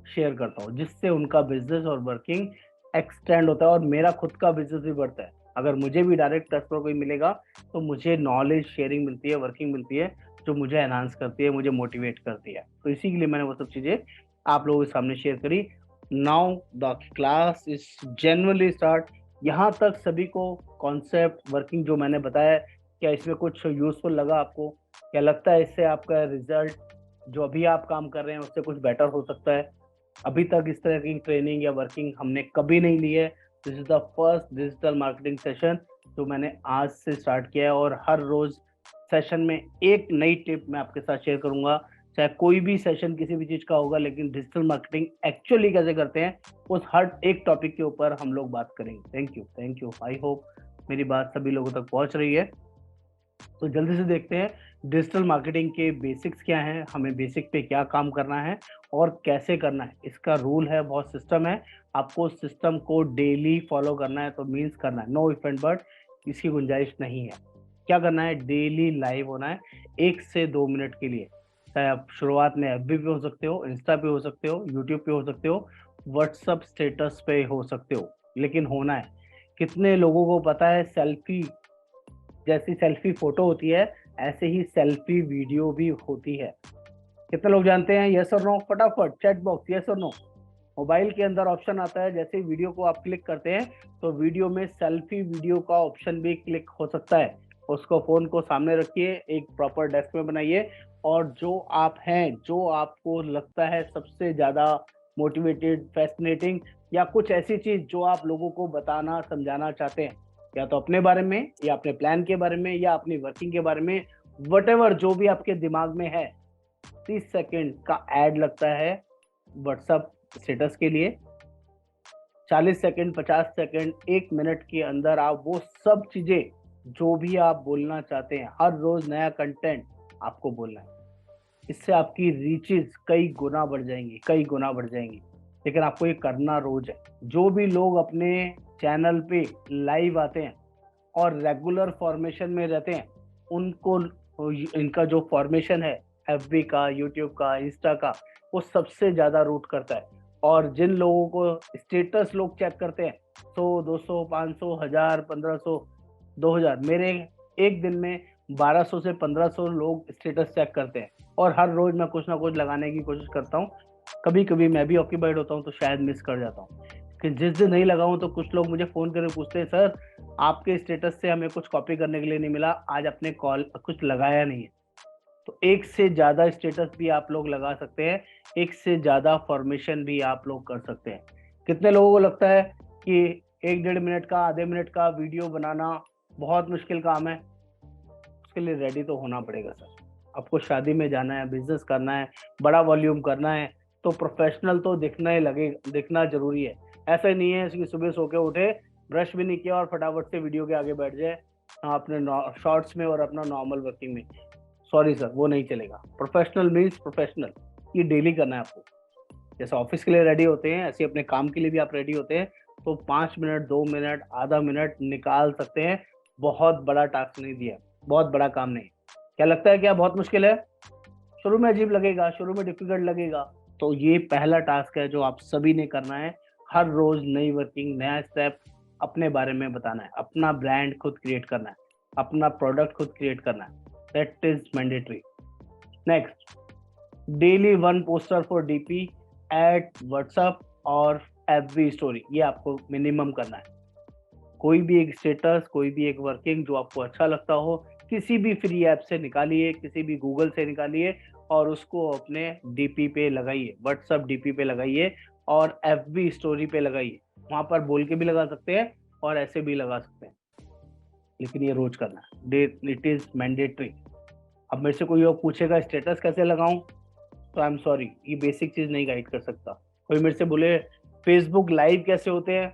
शेयर करता हूँ, जिससे उनका बिजनेस और वर्किंग एक्सटेंड होता है और मेरा खुद का बिजनेस भी बढ़ता है। अगर मुझे भी डायरेक्ट कस्टमर कोई मिलेगा तो मुझे नॉलेज शेयरिंग मिलती है, वर्किंग मिलती है, जो मुझे एनहांस करती है, मुझे मोटिवेट करती है। तो इसी के लिए मैंने वो सब चीजें आप लोगों के सामने शेयर करी। Now the class is generally start. यहाँ तक सभी को कॉन्सेप्ट वर्किंग जो मैंने बताया, क्या इसमें कुछ यूजफुल लगा आपको? क्या लगता है इससे आपका रिजल्ट जो अभी आप काम कर रहे हैं उससे कुछ बेटर हो सकता है? अभी तक इस तरह की ट्रेनिंग या वर्किंग हमने कभी नहीं ली है। This is the first digital marketing session जो मैंने आज से स्टार्ट किया है, और हर रोज सेशन में एक नई टिप मैं आपके साथ शेयर करूंगा। चाहे कोई भी सेशन किसी भी चीज का होगा, लेकिन डिजिटल मार्केटिंग एक्चुअली कैसे करते हैं उस हर एक टॉपिक के ऊपर हम लोग बात करेंगे। Thank you, thank you. I hope मेरी बात सभी लोगों तक पहुंच रही है। तो जल्दी से देखते हैं डिजिटल मार्केटिंग के बेसिक्स क्या हैं, हमें बेसिक पे क्या काम करना है और कैसे करना है। इसका रूल है, बहुत सिस्टम है, आपको सिस्टम को डेली फॉलो करना है। तो मीन्स करना है, नो इफ एंड बट, इसकी गुंजाइश नहीं है। क्या करना है? डेली लाइव होना है 1 से 2 मिनट के लिए। चाहे आप शुरुआत में एफबी पे हो सकते हो, इंस्टा पे हो सकते हो, यूट्यूब पे हो सकते हो, व्हाट्सअप स्टेटस पे हो सकते हो, लेकिन होना है। कितने लोगों को पता है सेल्फी, जैसी सेल्फी फोटो होती है ऐसे ही सेल्फी वीडियो भी होती है? कितने लोग जानते हैं? यस और नो, फटाफट चैट बॉक्स, यस और नो। मोबाइल के अंदर ऑप्शन आता है, जैसे वीडियो को आप क्लिक करते हैं तो वीडियो में सेल्फी वीडियो का ऑप्शन भी क्लिक हो सकता है। उसको फोन को सामने रखिए, एक प्रॉपर डेस्क में बनाइए, और जो आप हैं, जो आपको लगता है सबसे ज्यादा मोटिवेटेड, फैसिनेटिंग, या कुछ ऐसी चीज जो आप लोगों को बताना समझाना चाहते हैं, या तो अपने बारे में, या अपने प्लान के बारे में, या अपनी वर्किंग के बारे में, वटेवर जो भी आपके दिमाग में है, 30 सेकेंड का एड लगता है व्हाट्सएप स्टेटस के लिए। 40 सेकेंड, 50 सेकेंड, 1 मिनट के अंदर आप वो सब चीजें जो भी आप बोलना चाहते हैं, हर रोज नया कंटेंट आपको बोलना है। इससे आपकी रीचेस कई गुना बढ़ जाएंगी, कई गुना बढ़ जाएंगी। लेकिन आपको ये करना रोज है। जो भी लोग अपने चैनल पे लाइव आते हैं और रेगुलर फॉर्मेशन में रहते हैं, उनको इनका जो फॉर्मेशन है एफबी का, यूट्यूब का, इंस्टा का, वो सबसे ज्यादा रूट करता है। और जिन लोगों को स्टेटस लोग चेक करते हैं 100, 200, 500, 1000, 1500, 2000, मेरे एक दिन में 1200 से 1500 लोग स्टेटस चेक करते हैं। और हर रोज मैं कुछ ना कुछ लगाने की कोशिश करता हूँ। कभी कभी मैं भी ऑक्यूपाइड होता हूँ तो शायद मिस कर जाता हूँ, कि जिस दिन नहीं लगाऊं तो कुछ लोग मुझे फोन करके पूछते हैं, सर आपके स्टेटस से हमें कुछ कॉपी करने के लिए नहीं मिला, आज आपने कॉल कुछ लगाया नहीं है। तो एक से ज्यादा स्टेटस भी आप लोग लगा सकते हैं, एक से ज्यादा फॉर्मेशन भी आप लोग कर सकते हैं। कितने लोगों को लगता है कि 1-1.5 मिनट का, आधे मिनट का वीडियो बनाना बहुत मुश्किल काम है? उसके लिए रेडी तो होना पड़ेगा सर। आपको शादी में जाना है, बिजनेस करना है, बड़ा वॉल्यूम करना है, तो प्रोफेशनल तो दिखना ही लगेगा, दिखना जरूरी है। ऐसा ही नहीं है कि सुबह सो के उठे, ब्रश भी नहीं किया और फटाफट से वीडियो के आगे बैठ जाए अपने शॉर्ट्स में और अपना नॉर्मल वर्किंग में। सॉरी सर, वो नहीं चलेगा। प्रोफेशनल मीन्स प्रोफेशनल, ये डेली करना है आपको। जैसे ऑफिस के लिए रेडी होते हैं, ऐसे अपने काम के लिए भी आप रेडी होते हैं, तो 5 मिनट, 2 मिनट, आधा मिनट निकाल सकते हैं। बहुत बड़ा टास्क नहीं दिया, बहुत बड़ा काम नहीं। क्या लगता है, क्या बहुत मुश्किल है? शुरू में अजीब लगेगा, शुरू में डिफिकल्ट लगेगा। तो ये पहला टास्क है जो आप सभी ने करना है। हर रोज नई वर्किंग, नया स्टेप, अपने बारे में बताना है, अपना ब्रांड खुद क्रिएट करना है, अपना प्रोडक्ट खुद क्रिएट करना है। That is mandatory. Next, daily 1 poster for DP at WhatsApp और एफबी स्टोरी, ये आपको मिनिमम करना है। कोई भी एक स्टेटस, कोई भी एक वर्किंग जो आपको अच्छा लगता हो, किसी भी फ्री ऐप से निकालिए, किसी भी गूगल से निकालिए और उसको अपने डीपी पे लगाइए, व्हाट्सएप डीपी पे लगाइए और एफबी स्टोरी पे लगाइए। वहां पर बोल के भी लगा सकते हैं और ऐसे भी लगा सकते हैं, लेकिन ये रोज करना है, इट इज मैंडेटरी। अब मेरे से कोई और पूछेगा स्टेटस कैसे लगाऊं, तो आई एम सॉरी, ये बेसिक चीज नहीं गाइड कर सकता। कोई मेरे से बोले फेसबुक लाइव कैसे होते हैं,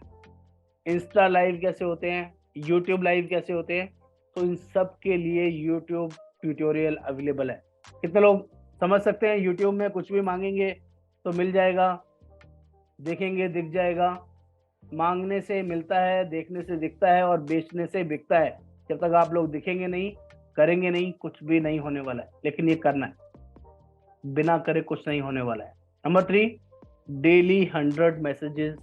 इंस्टा लाइव कैसे होते हैं, यूट्यूब लाइव कैसे होते हैं, तो इन सब के लिए यूट्यूब ट्यूटोरियल अवेलेबल है। कितने लोग समझ सकते हैं यूट्यूब में कुछ भी मांगेंगे तो मिल जाएगा, देखेंगे दिख जाएगा। मांगने से मिलता है, देखने से दिखता है और बेचने से बिकता है। जब तक आप लोग दिखेंगे नहीं, करेंगे नहीं, कुछ भी नहीं होने वाला है। लेकिन ये करना है, बिना करे कुछ नहीं होने वाला है। Number 3, daily 100 messages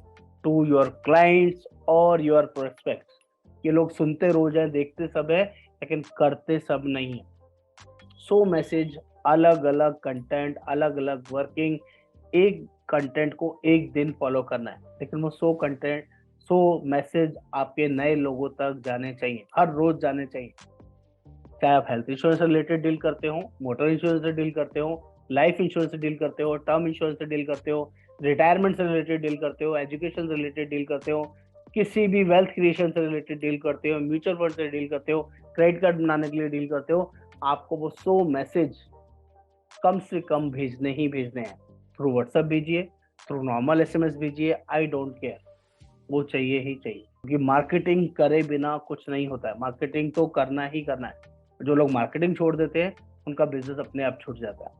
to your clients और योर प्रोस्पेक्ट्स। ये लोग सुनते रोज है, देखते सब है, लेकिन करते सब नहीं है। 100 मैसेज, अलग अलग कंटेंट, अलग अलग वर्किंग, एक कंटेंट को एक दिन फॉलो करना है, लेकिन वो 100 कंटेंट, 100 मैसेज आपके नए लोगों तक जाने चाहिए, हर रोज जाने चाहिए। चाहे आप हेल्थ इंश्योरेंस से रिलेटेड डील करते हो, मोटर इंश्योरेंस से डील करते हो, लाइफ इंश्योरेंस से डील करते हो, टर्म इंश्योरेंस से डील करते हो, रिटायरमेंट से रिलेटेड डील करते हो, एजुकेशन से रिलेटेड डील करते हो, किसी भी वेल्थ क्रिएशन से रिलेटेड डील करते हो, म्यूचुअल फंड से डील करते हो, क्रेडिट कार्ड बनाने के लिए डील करते हो, आपको वो 100 मैसेज कम से कम भेजने ही भेजने हैं। थ्रू व्हाट्सएप भेजिए, थ्रू नॉर्मल एसएमएस भेजिए, आई डोंट केयर, वो चाहिए ही चाहिए। क्योंकि मार्केटिंग करे बिना कुछ नहीं होता है, मार्केटिंग तो करना ही करना है। जो लोग मार्केटिंग छोड़ देते हैं उनका बिजनेस अपने आप छूट जाता है।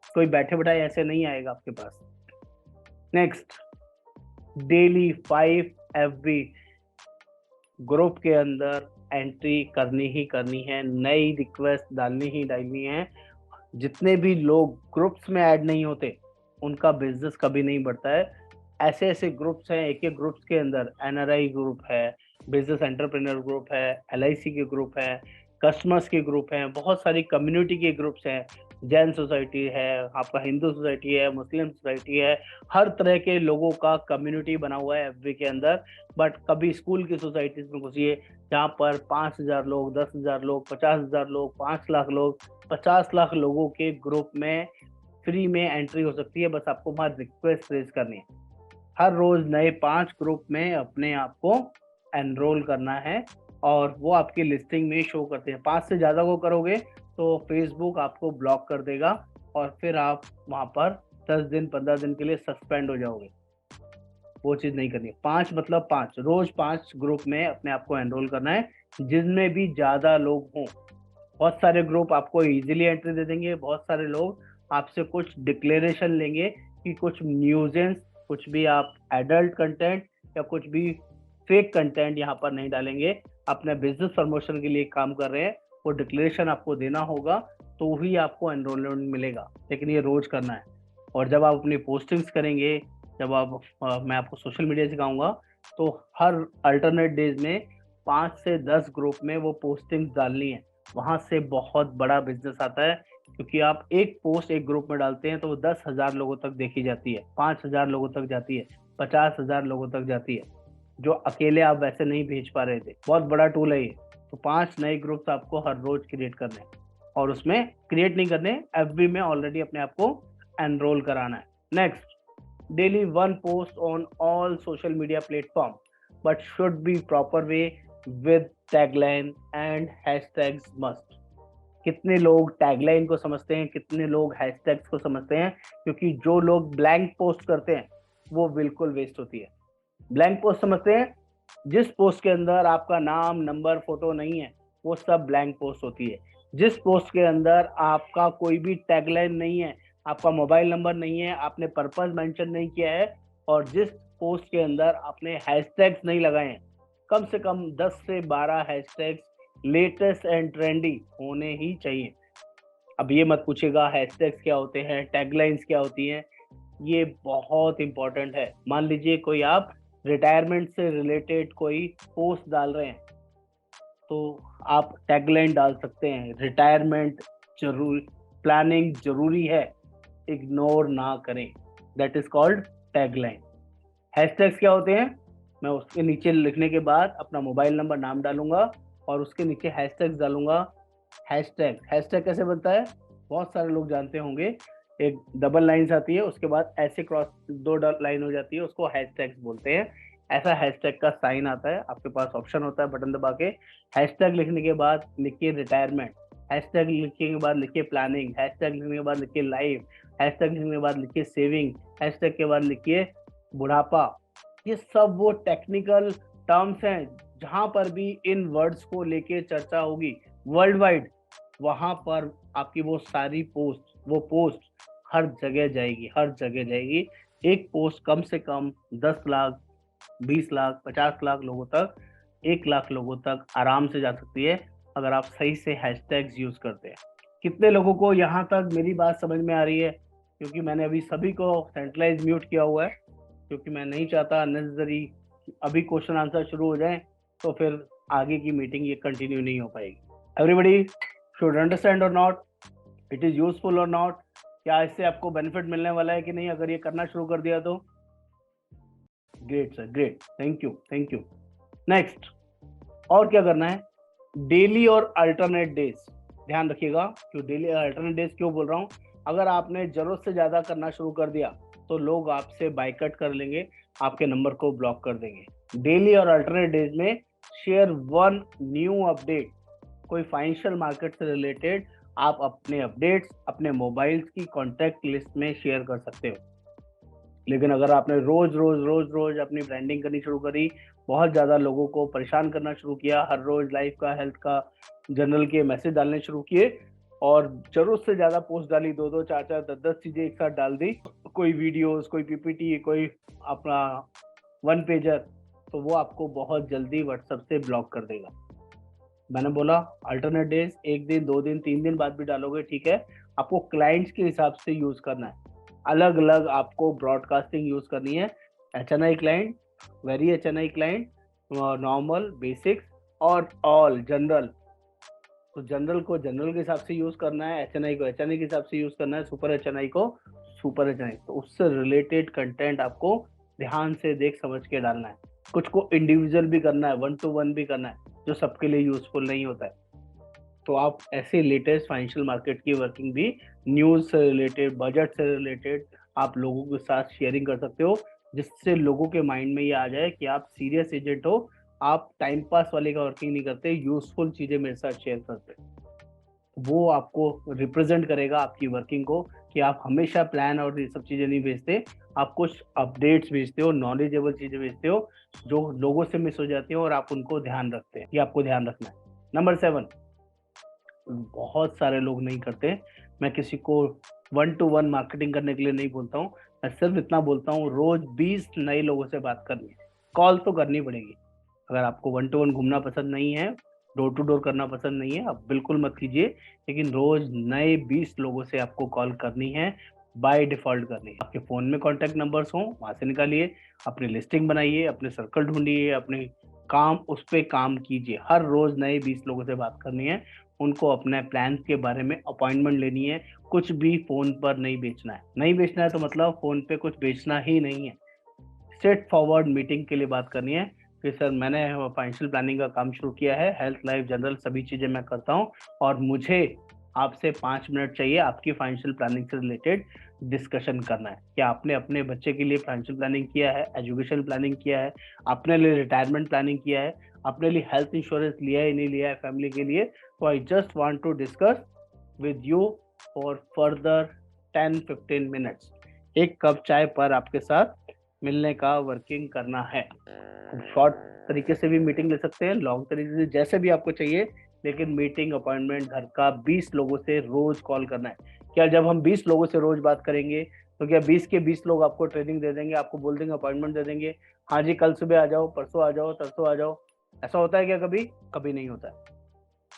कोई बैठे बैठाए ऐसे नहीं आएगा आपके पास। नेक्स्ट, डेली 5 एफबी ग्रुप के अंदर एंट्री करनी ही करनी है, नई रिक्वेस्ट डालनी ही डालनी है। जितने भी लोग ग्रुप्स में ऐड नहीं होते उनका बिजनेस कभी नहीं बढ़ता है। ऐसे ऐसे ग्रुप्स हैं, एक एक ग्रुप्स के अंदर एनआरआई ग्रुप है, बिजनेस एंटरप्रेन्योर ग्रुप है, एलआईसी के ग्रुप है, कस्टमर्स के ग्रुप हैं, बहुत सारी कम्युनिटी के ग्रुप्स हैं। जैन सोसाइटी है, आपका हिंदू सोसाइटी है, मुस्लिम सोसाइटी है, हर तरह के लोगों का कम्युनिटी बना हुआ है एफबी के अंदर। बट कभी स्कूल की सोसाइटीज में घुसिए जहाँ पर 5,000 लोग, 10,000 लोग, 50,000 लोग, 5 लाख लोग, 50 लाख लोगों के ग्रुप में फ्री में एंट्री हो सकती है। बस आपको वहां रिक्वेस्ट रेज करनी है। हर रोज नए 5 ग्रुप में अपने आप को एनरोल करना है और वो आपकी लिस्टिंग में शो करते हैं। 5 से ज्यादा को करोगे तो फेसबुक आपको ब्लॉक कर देगा और फिर आप वहां पर 10 दिन 15 दिन के लिए सस्पेंड हो जाओगे। वो चीज नहीं करनी है। 5 मतलब 5, रोज 5 ग्रुप में अपने आप को एनरोल करना है जिनमें भी ज्यादा लोग हों। बहुत सारे ग्रुप आपको इजीली एंट्री दे देंगे, बहुत सारे लोग आपसे कुछ डिक्लेरेशन लेंगे कि कुछ न्यूजेंस कुछ भी आप एडल्ट कंटेंट या कुछ भी फेक कंटेंट यहाँ पर नहीं डालेंगे। अपने बिजनेस प्रमोशन के लिए काम कर रहे हैं, वो डिक्लेरेशन आपको देना होगा, तो ही आपको एनरोलमेंट मिलेगा, लेकिन ये रोज करना है। और जब आप अपनी पोस्टिंग्स करेंगे, जब आप मैं आपको सोशल मीडिया सिखाऊंगा, तो हर अल्टरनेट डेज में 5 से 10 ग्रुप में वो पोस्टिंग्स डालनी है। वहां से बहुत बड़ा बिजनेस आता है, क्योंकि आप एक पोस्ट एक ग्रुप में डालते हैं तो वो 10,000 लोगों तक देखी जाती है, 5,000 लोगों तक जाती है, 50,000 लोगों तक जाती है, जो अकेले आप वैसे नहीं भेज पा रहे थे। बहुत बड़ा टूल है ये। तो 5 नए ग्रुप्स आपको हर रोज क्रिएट करने हैं, और उसमें क्रिएट नहीं करने, एफबी में ऑलरेडी अपने आप को एनरोल कराना है। Next, daily 1 post on all social media platform, but should be proper way with tagline and hashtags must. कितने लोग टैगलाइन को समझते हैं, कितने लोग हैशटैग्स को समझते हैं? क्योंकि जो लोग ब्लैंक पोस्ट करते हैं वो बिल्कुल वेस्ट होती है। ब्लैंक पोस्ट समझते हैं? जिस पोस्ट के अंदर आपका नाम, नंबर, फोटो नहीं है, वो सब ब्लैंक पोस्ट होती है। जिस पोस्ट के अंदर आपका कोई भी टैगलाइन नहीं है, आपका मोबाइल नंबर नहीं है, आपने पर्पस मेंशन नहीं किया है, और जिस पोस्ट के अंदर आपने हैशटैग्स नहीं लगाए हैं, कम से कम 10 से 12 हैशटैग्स लेटेस्ट एंड ट्रेंडी होने ही चाहिए। अब ये मत पूछेगा हैशटैग्स क्या होते हैं, टैगलाइंस क्या होती हैं, ये बहुत इंपॉर्टेंट है। मान लीजिए कोई आप रिटायरमेंट से रिलेटेड कोई पोस्ट डाल रहे हैं, तो आप टैगलाइन डाल सकते हैं, रिटायरमेंट जरूरी, प्लानिंग जरूरी है, इग्नोर ना करें, that is called tagline. Hashtags क्या होते हैं? मैं उसके नीचे लिखने के बाद अपना मोबाइल नंबर, नाम डालूंगा, और उसके नीचे हैशटैग्स डालूंगा। हैशटैग हैशटैग कैसे बनता है? बहुत सारे लोग जानते होंगे, एक डबल लाइन्स आती है, उसके बाद ऐसे क्रॉस 2 लाइन हो जाती है, उसको हैशटैग्स बोलते हैं। ऐसा हैशटैग का साइन आता है, आपके पास ऑप्शन होता है बटन दबा के। हैशटैग लिखने के बाद लिखिए रिटायरमेंट, हैशटैग लिखने के बाद लिखिए प्लानिंग, हैशटैग लिखने के बाद लिखिए लाइफ, हैशटैग लिखने के बाद लिखिए सेविंग, हैशटैग के बाद लिखिए बुढ़ापा। ये सब वो टेक्निकल टर्म्स हैं, जहां पर भी इन वर्ड्स को लेके चर्चा होगी वर्ल्ड वाइड, वहां पर आपकी वो सारी पोस्ट, वो पोस्ट हर जगह जाएगी, हर जगह जाएगी। एक पोस्ट कम से कम 10 लाख, 20 लाख, 50 लाख लोगों तक, 1 लाख लोगों तक आराम से जा सकती है, अगर आप सही से हैशटैग्स यूज करते हैं। कितने लोगों को यहाँ तक मेरी बात समझ में आ रही है? क्योंकि मैंने अभी सभी को सेंट्रलाइज म्यूट किया हुआ है, क्योंकि मैं नहीं चाहता अननेसेसरी अभी क्वेश्चन आंसर शुरू हो जाए, तो फिर आगे की मीटिंग ये कंटिन्यू नहीं हो पाएगी। एवरीबडी शुड अंडरस्टैंड और नॉट, इट इज यूजफुल और नॉट, क्या इससे आपको बेनिफिट मिलने वाला है कि नहीं अगर ये करना शुरू कर दिया तो? Great sir, great, thank you, thank you. Next, और क्या करना है? डेली और अल्टरनेट डेज, ध्यान रखिएगा, क्यों डेली और अल्टरनेट डेज क्यों बोल रहा हूँ? अगर आपने जरूरत से ज्यादा करना शुरू कर दिया तो लोग आपसे बाइकआउट कर लेंगे, आपके नंबर को ब्लॉक कर देंगे। डेली और अल्टरनेट डेज में शेयर 1 न्यू अपडेट, कोई फाइनेंशियल मार्केट से रिलेटेड आप अपने अपडेट्स अपने मोबाइल्स की कॉन्टैक्ट लिस्ट में शेयर कर सकते हो। लेकिन अगर आपने रोज रोज रोज रोज अपनी ब्रांडिंग करनी शुरू करी, बहुत ज्यादा लोगों को परेशान करना शुरू किया, हर रोज लाइफ का, हेल्थ का, जनरल के मैसेज डालने शुरू किए, और जरूरत से ज्यादा पोस्ट डाली, 2-2, 4-4, 10-10 चीजें एक साथ डाल दी, कोई वीडियोस, कोई पीपीटी, कोई अपना 1 पेजर, तो वो आपको बहुत जल्दी व्हाट्सएप से ब्लॉक कर देगा। मैंने बोला अल्टरनेट डेज 1 दिन, 2 दिन, 3 दिन बाद भी डालोगे, ठीक है, आपको क्लाइंट्स के हिसाब से यूज करना है। अलग अलग आपको ब्रॉडकास्टिंग यूज करनी है। HNI client, very HNI client, normal, basics और ऑल जनरल। तो जनरल को जनरल के हिसाब से यूज करना है, HNI को HNI के हिसाब से यूज करना है, सुपर HNI को सुपर HNI। तो उससे रिलेटेड कंटेंट आपको ध्यान से देख समझ के डालना है। कुछ को इंडिविजुअल भी करना है, 1 to 1 भी करना है, जो सबके लिए यूजफुल नहीं होता है। तो आप ऐसे लेटेस्ट फाइनेंशियल मार्केट की वर्किंग भी, न्यूज से रिलेटेड, बजट से रिलेटेड आप लोगों के साथ शेयरिंग कर सकते हो, जिससे लोगों के माइंड में ये आ जाए कि आप सीरियस एजेंट हो, आप टाइम पास वाले का वर्किंग नहीं करते, यूजफुल चीजें मेरे साथ शेयर करते। वो आपको रिप्रेजेंट करेगा आपकी वर्किंग को, कि आप हमेशा प्लान और ये सब चीजें नहीं भेजते, आप कुछ अपडेट्स भेजते हो, नॉलेजेबल चीजें भेजते हो, जो लोगों से मिस हो जाती हो, और आप उनको ध्यान रखते हैं। ये आपको ध्यान रखना है। नंबर 7, बहुत सारे लोग नहीं करते। मैं किसी को 1 to 1 मार्केटिंग करने के लिए नहीं बोलता हूँ, मैं सिर्फ इतना बोलता हूँ, रोज 20 नए लोगों से बात करनी है, कॉल तो करनी पड़ेगी। अगर आपको 1-to-1 घूमना पसंद नहीं है, डोर टू डोर करना पसंद नहीं है, आप बिल्कुल मत कीजिए, लेकिन रोज नए 20 लोगों से आपको कॉल करनी है, बाय डिफॉल्ट करनी है। आपके फोन में कॉन्टेक्ट नंबर्स हों, वहां से निकालिए, अपनी लिस्टिंग बनाइए, अपने सर्कल ढूंढिए, अपने काम उस पर काम कीजिए। हर रोज नए 20 लोगों से बात करनी है, उनको अपने प्लान के बारे में अपॉइंटमेंट लेनी है। कुछ भी फोन पर नहीं बेचना है, नहीं बेचना है तो मतलब फोन पे कुछ बेचना ही नहीं है। स्ट्रेट फॉरवर्ड मीटिंग के लिए बात करनी है कि सर मैंने फाइनेंशियल प्लानिंग का काम शुरू किया है, हेल्थ लाइफ जनरल सभी चीजें मैं करता हूँ, और मुझे आपसे 5 मिनट चाहिए आपकी फाइनेंशियल प्लानिंग से रिलेटेड डिस्कशन करना है। क्या आपने अपने बच्चे के लिए फाइनेंशियल प्लानिंग किया है, एजुकेशन प्लानिंग किया है, अपने लिए रिटायरमेंट प्लानिंग किया है, अपने लिए हेल्थ इंश्योरेंस लिया है नहीं लिया है फैमिली के लिए? तो I just want to discuss with you for further 10-15 minutes. एक कप चाय पर आपके साथ मिलने का वर्किंग करना है। शॉर्ट तरीके से भी मीटिंग ले सकते हैं, लॉन्ग तरीके से, जैसे भी आपको चाहिए, लेकिन मीटिंग अपॉइंटमेंट घर का 20 लोगों से रोज कॉल करना है। क्या जब हम 20 लोगों से रोज बात करेंगे तो क्या 20 के 20 लोग आपको ट्रेनिंग दे देंगे, आपको बोल देंगे, अपॉइंटमेंट दे देंगे, हाँ जी कल सुबह आ जाओ, परसों आ जाओ, तरसों आ जाओ? ऐसा होता है क्या कभी? कभी नहीं होता है।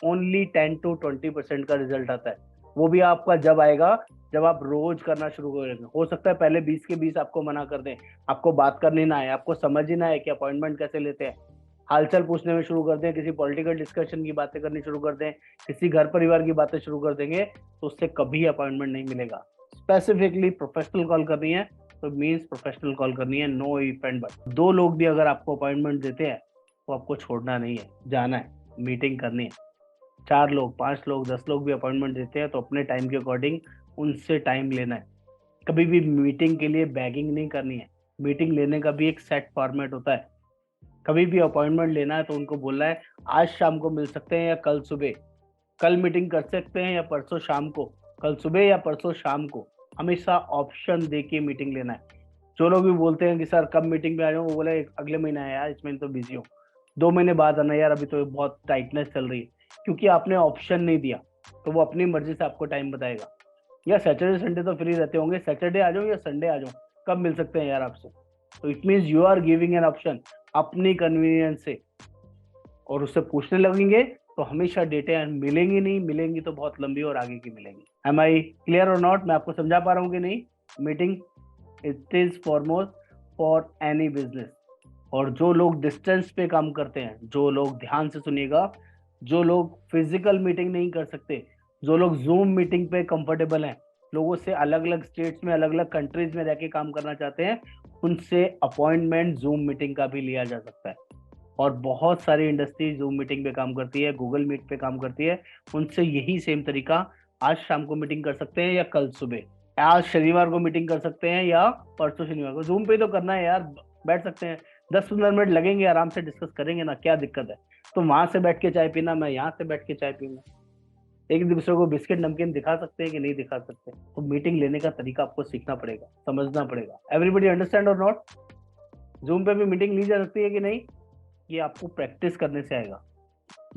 ओनली 10-20% का रिजल्ट आता है। वो भी आपका जब आएगा जब आप रोज करना शुरू करेंगे। हो सकता है पहले 20 के 20 आपको मना कर दें, आपको बात करनी ना आए, आपको समझ ही ना आए कि अपॉइंटमेंट कैसे लेते हैं, हालचाल पूछने में शुरू कर दें, किसी पॉलिटिकल डिस्कशन की बातें करनी शुरू कर दें, किसी घर परिवार की बातें शुरू कर देंगे, तो उससे कभी अपॉइंटमेंट नहीं मिलेगा। स्पेसिफिकली प्रोफेशनल कॉल करनी है तो मीन्स प्रोफेशनल कॉल करनी है, नो इफ एंड बट। 2 लोग भी अगर आपको अपॉइंटमेंट देते हैं तो आपको छोड़ना नहीं है, जाना है, मीटिंग करनी है। 4 लोग, 5 लोग, 10 लोग भी अपॉइंटमेंट देते हैं तो अपने टाइम के अकॉर्डिंग उनसे टाइम लेना है। कभी भी मीटिंग के लिए बैगिंग नहीं करनी है। मीटिंग लेने का भी एक सेट फॉर्मेट होता है। कभी भी अपॉइंटमेंट लेना है तो उनको बोलना है आज शाम को मिल सकते हैं या कल सुबह, कल मीटिंग कर सकते हैं या परसों शाम को, कल सुबह या परसों शाम को। हमेशा ऑप्शन दे के मीटिंग लेना है। जो लोग भी बोलते हैं कि सर कब मीटिंग में आ जाऊँ, वो बोले अगले महीने आया यार, इस महीने तो बिजी हूँ, 2 महीने बाद आना यार, अभी तो बहुत टाइटनेस चल रही है। क्योंकि आपने ऑप्शन नहीं दिया, तो वो अपनी मर्जी से आपको टाइम बताएगा। या सैटरडे संडे तो फ्री रहते होंगे, सैटरडे आ जाओ या संडे आ जाओ, कब मिल सकते हैं यार आपसे? तो it means you are giving an option अपनी कन्वीनियंस से, और उससे पूछने लगेंगे तो हमेशा डेटे मिलेंगी नहीं, मिलेंगी तो बहुत लंबी और आगे की मिलेंगी। एम आई क्लियर और नॉट? मैं आपको समझा पा रहा हूँ कि नहीं? Meeting it is foremost for any business. और जो लोग डिस्टेंस पे काम करते हैं, जो लोग, ध्यान से सुनिएगा, जो लोग फिजिकल मीटिंग नहीं कर सकते, जो लोग जूम मीटिंग पे कंफर्टेबल हैं, लोगों से अलग अलग स्टेट्स में, अलग अलग कंट्रीज में रह के काम करना चाहते हैं, उनसे अपॉइंटमेंट जूम मीटिंग का भी लिया जा सकता है। और बहुत सारी इंडस्ट्री जूम मीटिंग पे काम करती है, गूगल मीट पे काम करती है, उनसे यही सेम तरीका, आज शाम को मीटिंग कर सकते हैं या कल सुबह, आज शनिवार को मीटिंग कर सकते हैं या परसों शनिवार को। जूम पे तो करना है यार, बैठ सकते हैं, 10-15 मिनट लगेंगे, आराम से डिस्कस करेंगे ना, क्या दिक्कत है? तो वहां से बैठ के चाय पीना, मैं यहाँ से बैठ के चाय पीऊंगा, एक दूसरे को बिस्किट नमकीन दिखा सकते हैं कि नहीं दिखा सकते? तो मीटिंग लेने का तरीका आपको सीखना पड़ेगा, समझना पड़ेगा। एवरीबडी अंडरस्टैंड और नॉट? जूम पे भी मीटिंग ली जा सकती है कि नहीं? ये आपको प्रैक्टिस करने से आएगा।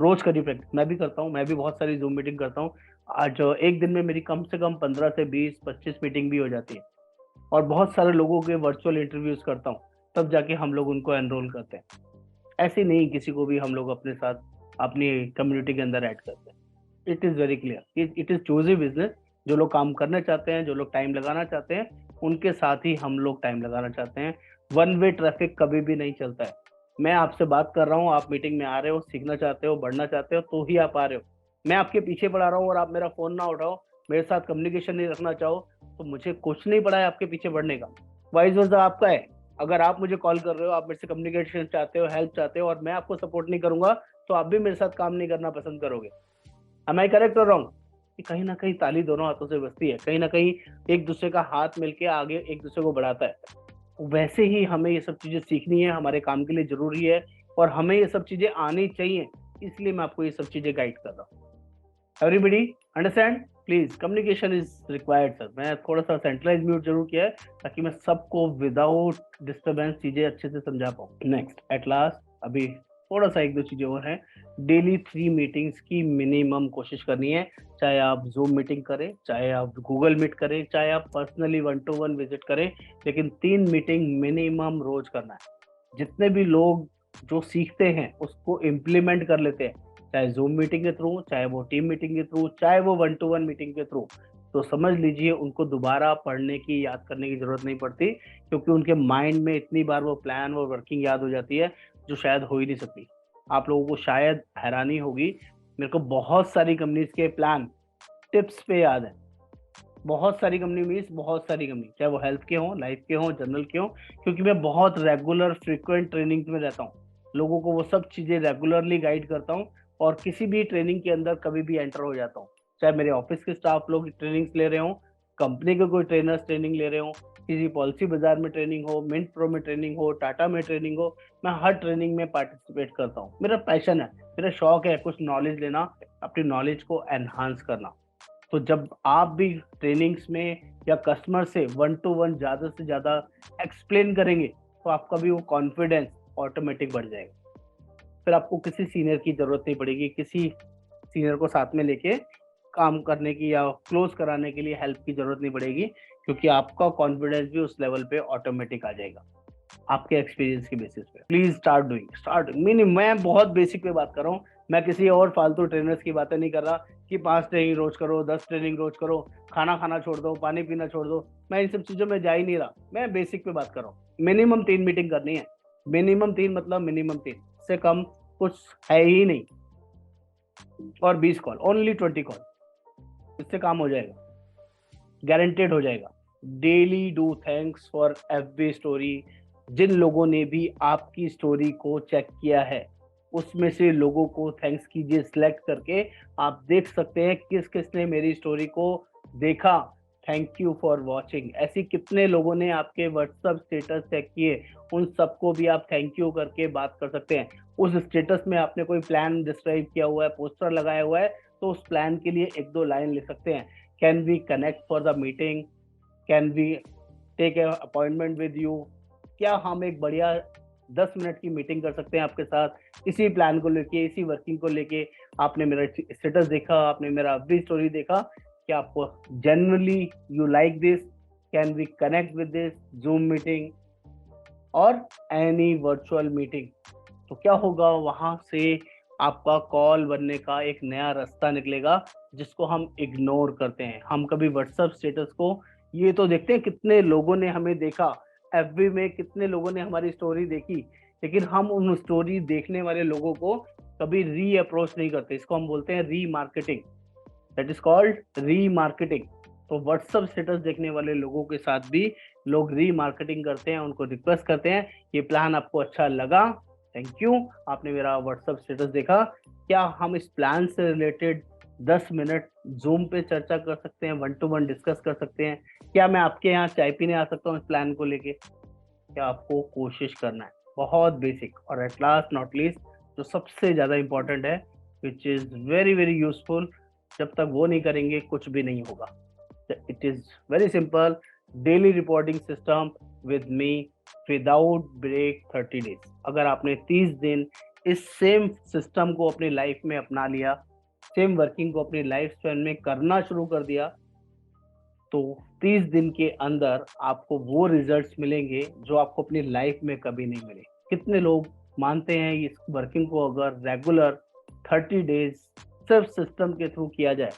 रोज करिए प्रैक्टिस, मैं भी करता हूँ, मैं भी बहुत सारी जूम मीटिंग करता हूँ। आज एक दिन में मेरी कम से कम 15 से 20-25 मीटिंग भी हो जाती है, और बहुत सारे लोगों के वर्चुअल इंटरव्यूज करता हूँ, तब जाके हम लोग उनको एनरोल करते हैं। ऐसे नहीं किसी को भी हम लोग अपने साथ अपनी कम्युनिटी के अंदर ऐड करते हैं। It is very clear, it is choosy business. जो लोग काम करना चाहते हैं, जो लोग टाइम लगाना चाहते हैं, उनके साथ ही हम लोग टाइम लगाना चाहते हैं। वन वे ट्रैफिक कभी भी नहीं चलता है। मैं आपसे बात कर रहा हूँ, आप मीटिंग में आ रहे हो, सीखना चाहते हो, बढ़ना चाहते हो, तो ही आप आ रहे हो। मैं आपके पीछे पड़ा रहा हूँ और आप मेरा फोन ना उठाओ, मेरे साथ कम्युनिकेशन नहीं रखना चाहो, तो मुझे कुछ नहीं पड़ा है आपके पीछे बढ़ने का। वाइस वर्सा आपका है। अगर आप मुझे कॉल कर रहे हो, आप मेरे से कम्युनिकेशन चाहते हो, हेल्प चाहते हो, और मैं आपको सपोर्ट नहीं करूंगा, तो आप भी मेरे साथ काम नहीं करना पसंद करोगे। एम आई करेक्ट और रॉन्ग? कहीं ना कहीं ताली दोनों हाथों से बजती है, कहीं ना कहीं एक दूसरे का हाथ मिलके आगे एक दूसरे को बढ़ाता है। वैसे ही हमें ये सब चीजें सीखनी है, हमारे काम के लिए जरूरी है, और हमें ये सब चीजें आनी चाहिए। इसलिए मैं आपको ये सब चीजें गाइड कर रहा हूँ। Everybody understand? Please, communication is required sir. मैं थोड़ा सा सेंट्रलाइज म्यूट जरूर किया है ताकि मैं सबको विदाउट डिस्टर्बेंस चीजें अच्छे से समझा पाऊँ। नेक्स्ट, एट लास्ट, अभी थोड़ा सा एक दो चीजें और हैं। डेली 3 मीटिंग्स की मिनिमम कोशिश करनी है, चाहे आप जूम मीटिंग करें, चाहे आप गूगल मीट करें, चाहे आप पर्सनली 1-to-1 विजिट करें, लेकिन 3 मीटिंग मिनिमम रोज करना है। जितने भी लोग जो सीखते हैं उसको इम्प्लीमेंट कर लेते हैं, चाहे जूम मीटिंग के थ्रू, चाहे वो टीम मीटिंग के थ्रू, चाहे वो 1-to-1 मीटिंग के थ्रू, तो समझ लीजिए उनको दोबारा पढ़ने की, याद करने की जरूरत नहीं पड़ती, क्योंकि उनके माइंड में इतनी बार वो प्लान और वर्किंग याद हो जाती है जो शायद हो ही नहीं सकती। आप लोगों को शायद हैरानी होगी, मेरे को बहुत सारी कंपनीज के प्लान टिप्स पे याद है। बहुत सारी कंपनी मीन्स बहुत सारी कंपनी, चाहे वो हेल्थ के हों, लाइफ के हों, जनरल के हों, क्योंकि मैं बहुत रेगुलर फ्रीक्वेंट ट्रेनिंग में रहता हूँ, लोगों को वो सब चीजें रेगुलरली गाइड करता हूँ, और किसी भी ट्रेनिंग के अंदर कभी भी एंटर हो जाता हूँ। चाहे मेरे ऑफिस के स्टाफ लोग ट्रेनिंग्स ले रहे हों, कंपनी के कोई ट्रेनर्स ट्रेनिंग ले रहे हों, किसी पॉलिसी बाजार में ट्रेनिंग हो, मिंट प्रो में ट्रेनिंग हो, टाटा में ट्रेनिंग हो, मैं हर ट्रेनिंग में पार्टिसिपेट करता हूँ। मेरा पैशन है, मेरा शौक है कुछ नॉलेज लेना, अपनी नॉलेज को एनहांस करना। तो जब आप भी ट्रेनिंग्स में या कस्टमर से 1-to-1 ज्यादा से ज्यादा एक्सप्लेन करेंगे, तो आपका भी वो कॉन्फिडेंस ऑटोमेटिक बढ़ जाएगा। फिर आपको किसी सीनियर की जरूरत नहीं पड़ेगी, किसी सीनियर को साथ में लेके काम करने की या क्लोज कराने के लिए हेल्प की जरूरत नहीं पड़ेगी, क्योंकि आपका कॉन्फिडेंस भी उस लेवल पे ऑटोमेटिक आ जाएगा आपके एक्सपीरियंस के बेसिस पे। प्लीज स्टार्ट मिनिमम, मैं बहुत बेसिक पे बात कर रहा हूँ, मैं किसी और फालतू ट्रेनर्स की बातें नहीं कर रहा कि 5 ट्रेनिंग रोज करो, 10 ट्रेनिंग रोज करो, खाना खाना छोड़ दो, पानी पीना छोड़ दो। मैं इन सब चीजों में जा ही नहीं रहा, मैं बेसिक पे बात कर रहा हूँ। मिनिमम 3 मीटिंग करनी है, मिनिमम 3 मतलब मिनिमम 3 से कम कुछ है ही नहीं। और 20 कॉल, ओनली 20 कॉल, इससे काम हो जाएगा, गारंटेड हो जाएगा। Daily do thanks for every story. जिन लोगों ने भी आपकी स्टोरी को चेक किया है, उसमें से लोगों को थैंक्स कीजिए सिलेक्ट करके। आप देख सकते हैं किस किस ने मेरी स्टोरी को देखा, थैंक यू फॉर वॉचिंग। ऐसी कितने लोगों ने आपके व्हाट्सएप स्टेटस चेक किए, उन सबको भी आप थैंक यू करके बात कर सकते हैं। उस स्टेटस में आपने कोई प्लान डिस्क्राइब किया हुआ है, पोस्टर लगाया हुआ है, तो उस प्लान के लिए 1-2 लाइन लिख सकते हैं। Can we connect for the meeting, can we take a appointment with you, क्या हम एक बढ़िया 10 मिनट की मीटिंग कर सकते हैं आपके साथ, इसी प्लान को लेके, इसी वर्किंग को लेके। आपने मेरा स्टेटस देखा, आपने मेरा अभी स्टोरी देखा, क्या आपको generally you like this, can we connect with this Zoom meeting और एनी वर्चुअल मीटिंग। तो क्या होगा, वहां से आपका कॉल बनने का एक नया रास्ता निकलेगा, जिसको हम इग्नोर करते हैं। हम कभी व्हाट्सएप स्टेटस को ये तो देखते हैं कितने लोगों ने हमें देखा, एफबी में कितने लोगों ने हमारी स्टोरी देखी, लेकिन हम उन स्टोरी देखने वाले लोगों को कभी री अप्रोच नहीं करते। इसको हम बोलते हैं री मार्केटिंग, दैट इज कॉल्ड री मार्केटिंग। तो व्हाट्सएप स्टेटस देखने वाले लोगों के साथ भी लोग री मार्केटिंग करते हैं, उनको रिक्वेस्ट करते हैं, ये प्लान आपको अच्छा लगा, थैंक यू, आपने मेरा व्हाट्सएप स्टेटस देखा, क्या हम इस प्लान से रिलेटेड 10 मिनट जूम पे चर्चा कर सकते हैं, 1-to-1 डिस्कस कर सकते हैं, क्या मैं आपके यहाँ चाय पीने आ सकता हूँ इस प्लान को लेके। क्या आपको कोशिश करना है, बहुत बेसिक। और एट लास्ट नॉट लीस्ट, जो सबसे ज्यादा इंपॉर्टेंट है, which is very very useful, जब तक वो नहीं करेंगे कुछ भी नहीं होगा। It is very simple, daily reporting system with me without break 30 days. अगर आपने 30 दिन इस सेम सिस्टम को अपनी लाइफ में अपना लिया, सेम वर्किंग को अपनी लाइफ स्पैन में करना शुरू कर दिया, तो 30 दिन के अंदर आपको वो रिजल्ट्स मिलेंगे जो आपको अपनी लाइफ में कभी नहीं मिले। कितने लोग मानते हैं इस वर्किंग को अगर रेगुलर 30 डेज सिर्फ सिस्टम के थ्रू किया जाए,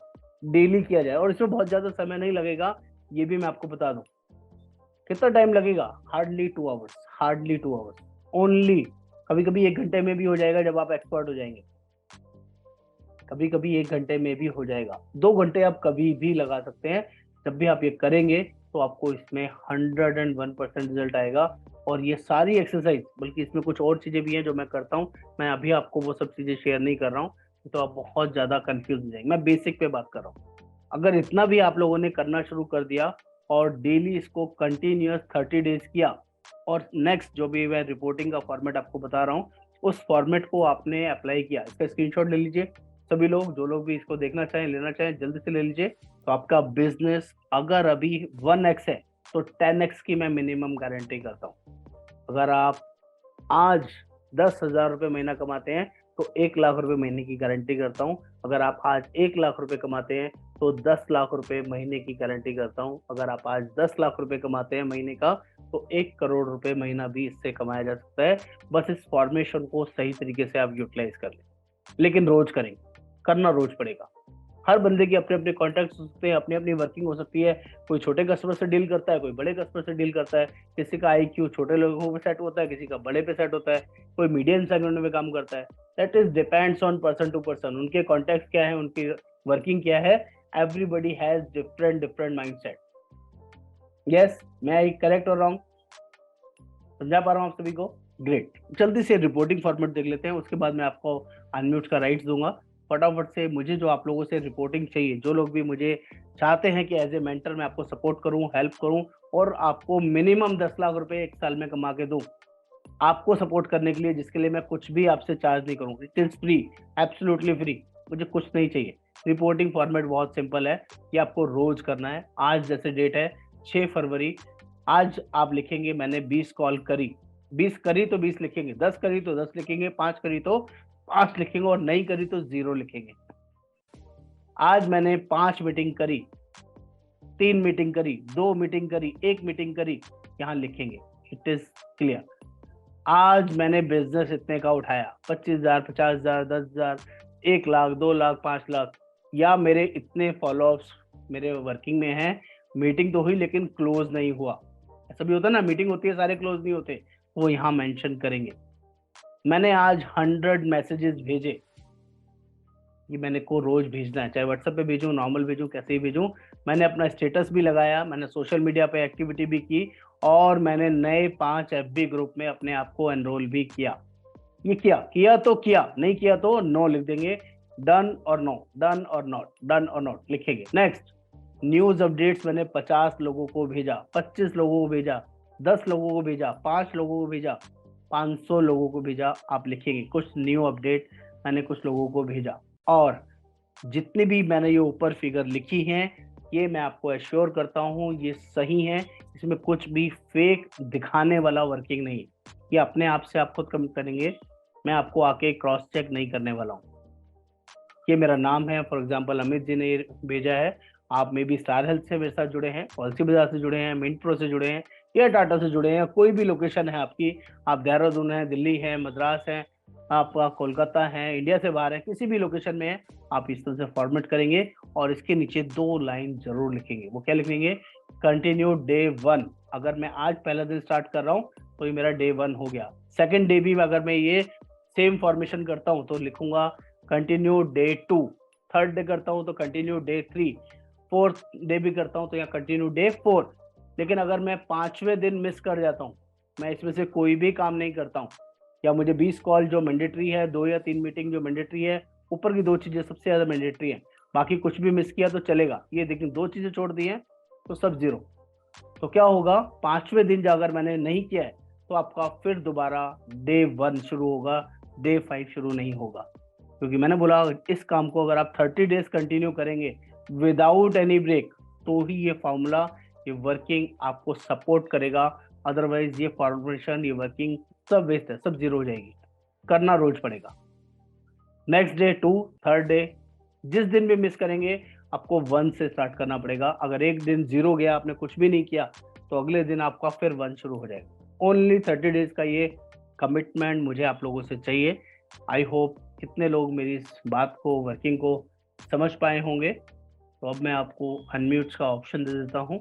डेली किया जाए, और इसमें बहुत ज्यादा समय नहीं लगेगा, ये भी मैं आपको बता दूं। कितना टाइम लगेगा, hardly 2 hours, hardly 2 hours only. कभी कभी 1 घंटे में भी हो जाएगा जब आप एक्सपर्ट हो जाएंगे, कभी कभी 1 घंटे में भी हो जाएगा, 2 घंटे आप कभी भी लगा सकते हैं। जब भी आप ये करेंगे तो आपको इसमें 101% रिजल्ट आएगा। और ये सारी एक्सरसाइज, बल्कि इसमें कुछ और चीजें भी हैं जो मैं करता हूँ, मैं अभी आपको वो सब चीजें शेयर नहीं कर रहा हूँ, तो आप बहुत ज्यादा कंफ्यूज हो जाएंगे। मैं बेसिक पे बात कर रहा हूँ। अगर इतना भी आप लोगों ने करना शुरू कर दिया और डेली इसको कंटिन्यूअस 30 डेज किया, और नेक्स्ट जो भी मैं रिपोर्टिंग का फॉर्मेट आपको बता रहा हूँ, उस फॉर्मेट को आपने अप्लाई किया, इसका स्क्रीनशॉट ले लीजिए। सभी लोग, जो लोग भी इसको देखना चाहें, लेना चाहें, जल्दी से ले लीजिए। तो आपका बिजनेस अगर अभी 1x है, तो 10x की मैं मिनिमम गारंटी करता हूँ। अगर आप आज 10,000 रुपये महीना कमाते हैं तो 1 लाख रुपए महीने की गारंटी करता हूँ। अगर आप आज 1 लाख रुपए कमाते हैं तो 10 लाख रुपए महीने की गारंटी करता हूँ। अगर आप आज 10 लाख रुपए कमाते हैं महीने का तो 1 करोड़ रुपए महीना भी इससे कमाया जा सकता है। बस इस फॉर्मेशन को सही तरीके से आप यूटिलाइज कर लें, लेकिन रोज करेंगे, करना रोज पड़ेगा। हर बंदे की अपने अपने कॉन्टैक्ट्स हो सकते हैं, अपनी अपनी वर्किंग हो सकती है। कोई छोटे कस्टमर से डील करता है, कोई बड़े कस्टमर से डील करता है। किसी का IQ छोटे लोगों पे सेट होता है, किसी का बड़े पे सेट होता है, कोई मीडियम सेगमेंट में काम करता है। That is depends on person to person. उनके कॉन्टैक्ट क्या है, उनकी वर्किंग क्या है। Everybody has different different mindset. Yes, मैं आई करेक्ट और रॉन्ग? समझा पा रहा हूँ आप सभी को? ग्रेट। जल्दी से रिपोर्टिंग फॉर्मेट देख लेते हैं, उसके बाद मैं आपको अनम्यूट का राइट्स दूंगा। फटाफट से मुझे जो आप लोगों से रिपोर्टिंग चाहिए, जो लोग भी मुझे चाहते हैं कि एज ए मेंटर मैं आपको सपोर्ट करूं, हेल्प करूं और आपको मिनिमम 10 लाख रुपए एक साल में कमा के दूं, आपको सपोर्ट करने के लिए, जिसके लिए मैं कुछ भी आपसे चार्ज नहीं करूँ। It is free, absolutely free. मुझे कुछ नहीं चाहिए। रिपोर्टिंग फॉर्मेट बहुत सिंपल है कि आपको रोज करना है। आज जैसे डेट है 6 फरवरी, आज आप लिखेंगे मैंने 20 कॉल करी। 20 करी तो 20 लिखेंगे, 10 करी तो 10 लिखेंगे, 5 करी तो 5 लिखेंगे और नहीं करी तो 0 लिखेंगे। आज मैंने 5 मीटिंग करी, 3 मीटिंग करी, 2 मीटिंग करी, 1 मीटिंग करी, यहाँ लिखेंगे। It is clear. आज मैंने बिजनेस इतने का उठाया, 25,000, 50,000, 10,000, 1 लाख, 2 लाख, 5 लाख, या मेरे इतने फॉलोअप्स मेरे वर्किंग में हैं। मीटिंग तो हुई लेकिन क्लोज नहीं हुआ। ऐसा भी होता है ना, मीटिंग होती है सारे क्लोज नहीं होते, वो यहाँ मेंशन करेंगे। मैंने आज 100 मैसेजेस भेजे, ये मैंने को रोज भेजना है, चाहे व्हाट्सएप पे भेजूं, नॉर्मल भेजूं, कैसे ही भेजूं। मैंने अपना स्टेटस भी लगाया, मैंने सोशल मीडिया पे एक्टिविटी भी की और मैंने नए 5 FB ग्रुप में अपने आप को एनरोल भी किया। ये किया तो किया, नहीं किया तो नो लिख देंगे। डन और नो, डन और नॉट, डन और नॉट लिखेंगे। नेक्स्ट, न्यूज अपडेट्स मैंने 50 लोगों को भेजा, 25 लोगों को भेजा, 10 लोगों को भेजा, 5 लोगों को भेजा, 500 लोगों को भेजा। आप लिखेंगे कुछ न्यू अपडेट मैंने कुछ लोगों को भेजा। और जितनी भी मैंने ये ऊपर फिगर लिखी हैं, ये मैं आपको एश्योर करता हूँ ये सही है। इसमें कुछ भी फेक दिखाने वाला वर्किंग नहीं। ये अपने आप से आप खुद कम करेंगे, मैं आपको आके क्रॉस चेक नहीं करने वाला हूँ। ये मेरा नाम है, फॉर एग्जांपल अमित जी ने भेजा है। आप मे बी स्टार हेल्थ से मेरे साथ जुड़े हैं, पॉलिसी बाजार से जुड़े हैं, मिंट प्रो से जुड़े हैं या टाटा से जुड़े हैं, कोई भी लोकेशन है आपकी, आप देहरादून है, दिल्ली है, मद्रास है, आपका कोलकाता है, इंडिया से बाहर है, किसी भी लोकेशन में है, आप इस तरह से फॉर्मेट करेंगे और इसके नीचे 2 लाइन जरूर लिखेंगे। वो क्या लिखेंगे? Continue day 1। अगर मैं आज पहला दिन स्टार्ट कर रहा हूँ तो ये मेरा डे 1 हो गया। सेकेंड डे भी अगर मैं ये सेम फॉर्मेशन करता हूँ तो लिखूंगा कंटिन्यू डे 2। थर्ड डे करता हूँ तो कंटिन्यू डे 3। फोर्थ डे भी करता हूँ तो यहाँ कंटिन्यू डे 4। लेकिन अगर मैं 5वें दिन मिस कर जाता हूँ, मैं इसमें से कोई भी काम नहीं करता हूँ, या मुझे 20 कॉल जो मैंडेटरी है, 2 या 3 मीटिंग जो मैंडेटरी है, ऊपर की 2 चीजें सबसे ज्यादा मैंडेटरी है, बाकी कुछ भी मिस किया तो चलेगा। ये देखिए 2 चीजें छोड़ दी हैं तो सब 0। तो क्या होगा? 5वें दिन अगर मैंने नहीं किया है तो आपका फिर दोबारा डे 1 शुरू होगा, डे 5 शुरू नहीं होगा। क्योंकि मैंने बोला इस काम को अगर आप 30 डेज कंटिन्यू करेंगे विदाउट एनी ब्रेक तो ही ये फॉर्मूला, ये वर्किंग आपको सपोर्ट करेगा। अदरवाइज ये फॉर्मेशन, ये वर्किंग सब वेस्ट है, सब 0 हो जाएगी। करना रोज पड़ेगा। नेक्स्ट डे 2, थर्ड डे, जिस दिन भी मिस करेंगे आपको 1 से स्टार्ट करना पड़ेगा। अगर एक दिन 0 गया, आपने कुछ भी नहीं किया, तो अगले दिन आपका फिर 1 शुरू हो जाएगा। ओनली 30 डेज का ये कमिटमेंट मुझे आप लोगों से चाहिए। आई होप कितने लोग मेरी इस बात को, वर्किंग को समझ पाए होंगे। तो अब मैं आपको अनम्यूट का ऑप्शन दे देता हूँ।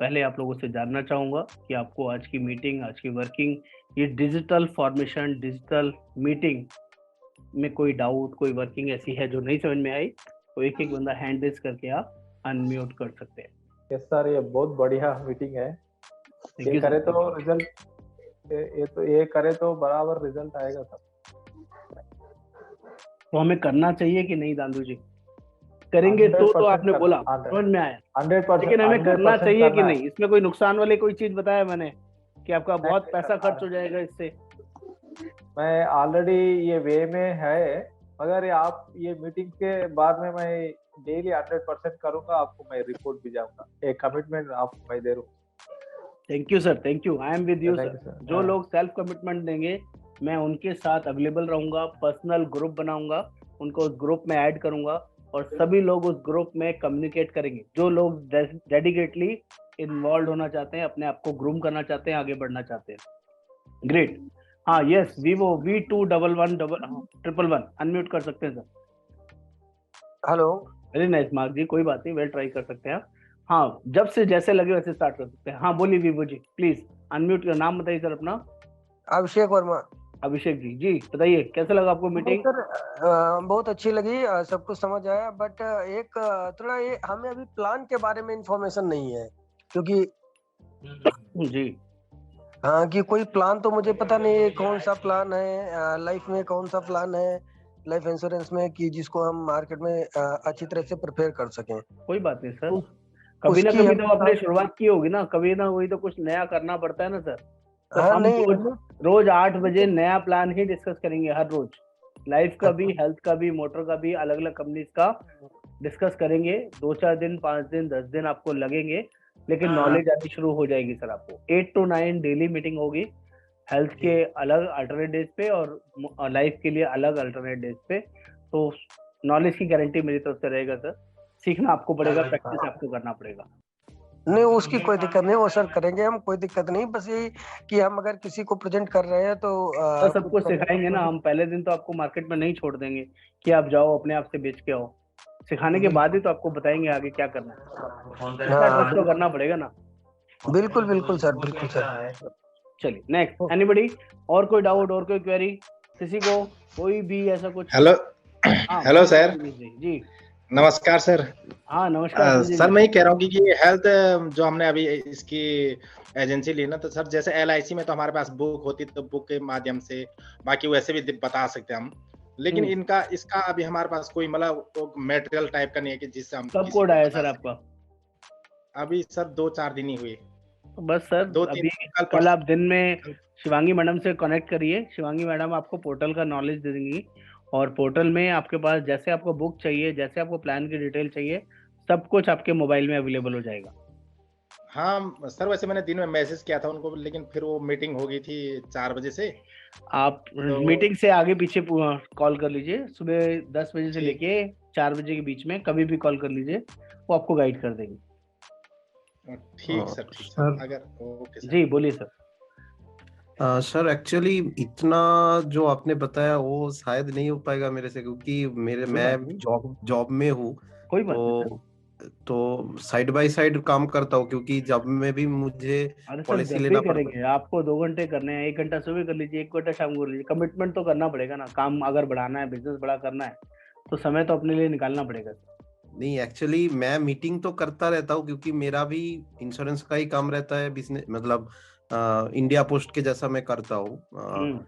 पहले आप लोगों से जानना चाहूँगा कि आपको आज की मीटिंग, आज की वर्किंग, ये डिजिटल फॉर्मेशन, डिजिटल मीटिंग में कोई डाउट, कोई वर्किंग ऐसी है जो नहीं समझ में आई, तो एक एक बंदा हैंड रेज करके आप अनम्यूट कर सकते हैं। यस सर, ये बहुत बढ़िया मीटिंग है। ये करे तो रिजल्ट, ये करे तो बराबर रिजल्ट आएगा सर। तो हमें करना चाहिए कि नहीं दांदू जी? करेंगे तो आपने बोला, समझ में आया। 100%। लेकिन हमें करना चाहिए कि नहीं? इसमें कोई नुकसान वाली कोई चीज बताया मैंने कि आपका बहुत पैसा खर्च हो जाएगा इससे? मैं ऑलरेडी ये वे में है, मगर आप ये मीटिंग के बाद में मैं डेली 100% करूंगा, आपको मैं रिपोर्ट भी जाऊंगा। एक कमिटमेंट आपको मैं दे रहा हूँ। Thank you sir, thank you, I am with you thank sir. You sir. जो लोग सेल्फ कमिटमेंट देंगे मैं उनके साथ अवेलेबल रहूंगा, पर्सनल ग्रुप बनाऊंगा, उनको उस ग्रुप में ऐड करूंगा और सभी लोग उस ग्रुप में कम्युनिकेट करेंगे। जो लोग डेडिकेटली इन्वॉल्व होना चाहते हैं, अपने आप को ग्रूम करना चाहते हैं, आगे बढ़ना चाहते हैं। ग्रेट। हाँ यस, वीवो V211 अनम्यूट कर सकते हैं sir. Hello. Very nice Mark ji, कोई बात नहीं, वेल ट्राई कर सकते हैं आप। हाँ, जब से जैसे लगे वैसे स्टार्ट कर सकते हैं। हाँ बोलिए वीवो जी, प्लीज अनम्यूट का नाम बताइए सर अपना। अभिषेक वर्मा। अभिषेक जी, जी बताइए कैसा लगा आपको मीटिंग? सर बहुत अच्छी लगी, सब कुछ समझ आया, बट एक थोड़ा ये हमें अभी प्लान के बारे में इंफॉर्मेशन नहीं है, क्योंकि जी हाँ कि कोई प्लान तो मुझे पता नहीं है कौन सा प्लान है लाइफ में, कौन सा प्लान है लाइफ इंश्योरेंस में कि जिसको हम मार्केट में अच्छी तरह से प्रिपेयर कर सकें। कोई बात नहीं सर, कभी ना उसकी कभी हम तो आपने शुरुआत की होगी ना, कभी ना कोई तो कुछ नया करना पड़ता है ना सर। तो हाँ हम नहीं रोज 8 बजे नया प्लान ही डिस्कस करेंगे हर रोज, लाइफ का भी, हेल्थ का भी, मोटर का भी, अलग अलग कंपनीज का डिस्कस करेंगे। 2-4 दिन, 5 दिन, 10 दिन आपको लगेंगे, लेकिन नॉलेज आनी शुरू हो जाएगी सर। आपको 8 to 9 डेली मीटिंग होगी, हेल्थ के अलग अल्टरनेट डेज पे और लाइफ के लिए अलग अल्टरनेट डेज पे। तो नॉलेज की गारंटी मेरी तरफ से रहेगा सर। सीखना आपको पड़ेगा, प्रैक्टिस आपको करना पड़ेगा। नहीं, उसकी कोई दिक्कत नहीं, वो सर करेंगे हम, कोई दिक्कत नहीं। बस यही कि हम अगर किसी को प्रेजेंट कर रहे हैं तो सर सब कुछ सिखाएंगे ना हम, पहले दिन तो आपको मार्केट में नहीं छोड़ देंगे कि आप जाओ अपने आप से बेच के आओ। सिखाने के बाद ही तो आपको बताएंगे आगे क्या करना है। इतना ट्रस्ट तो करना पड़ेगा ना। बिल्कुल बिल्कुल सर, बिल्कुल सर। चलिए नेक्स्ट, एनीबडी और कोई डाउट और कोई क्वेरी किसी को, कोई भी ऐसा कुछ? हेलो। हाँ हेलो सर। जी नमस्कार सर। हाँ नमस्कार सर मैं ये कह रहा हूँ कि हेल्थ जो हमने अभी इसकी एजेंसी ली ना, तो सर जैसे LIC में तो हमारे पास बुक होती, तो बुक के माध्यम से बाकी वैसे भी बता सकते हैं हम, लेकिन इनका इसका अभी हमारे पास कोई मतलब मेटेरियल टाइप का नहीं है कि जिससे हम कब कोड आया सर आपका? अभी सर 2-4 दिन ही हुए। तो बस सर 2-3 अभी कल आप दिन में शिवांगी मैडम से कनेक्ट करिए। शिवांगी मैडम आपको पोर्टल का नॉलेज दे देंगी और पोर्टल में आपके पास जैसे आपको बुक चाहिए, जैसे आपको प्लान की डिटेल चाहिए, सब कुछ आपके मोबाइल में अवेलेबल हो जाएगा। हाँ सर, वैसे मैंने दिन में मैसेज किया था उनको, लेकिन फिर वो मीटिंग हो गई थी 4 बजे से। आप मीटिंग से आगे पीछे कॉल कर लीजिए, सुबह 10 बजे से लेके 4 बजे के बीच में कभी भी कॉल कर लीजिए, वो आपको गाइड कर देंगे। ठीक सर, ठीक सर। अगर ओके सर। जी बोलिए सर। सर एक्चुअली इतना जो आपने बताया वो शायद नहीं हो पाएगा मेरे से, क्योंकि मैं जॉब में हूँ। कोई बात नहीं, तो साइड बाय साइड काम करता हूँ, क्योंकि जॉब में भी मुझे पॉलिसी लेना पड़ता है। आपको 2 घंटे करने हैं, 1 घंटा सुबह कर लीजिए, 1 घंटा शाम को कर लीजिए। कमिटमेंट तो करना पड़ेगा ना, काम अगर बढ़ाना है, बिजनेस बड़ा करना है तो समय तो अपने लिए निकालना पड़ेगा। नहीं, एक्चुअली मैं मीटिंग तो करता रहता हूँ, क्योंकि मेरा भी इंश्योरेंस का ही काम रहता है, बिजनेस मतलब इंडिया पोस्ट के जैसा मैं करता हूँ।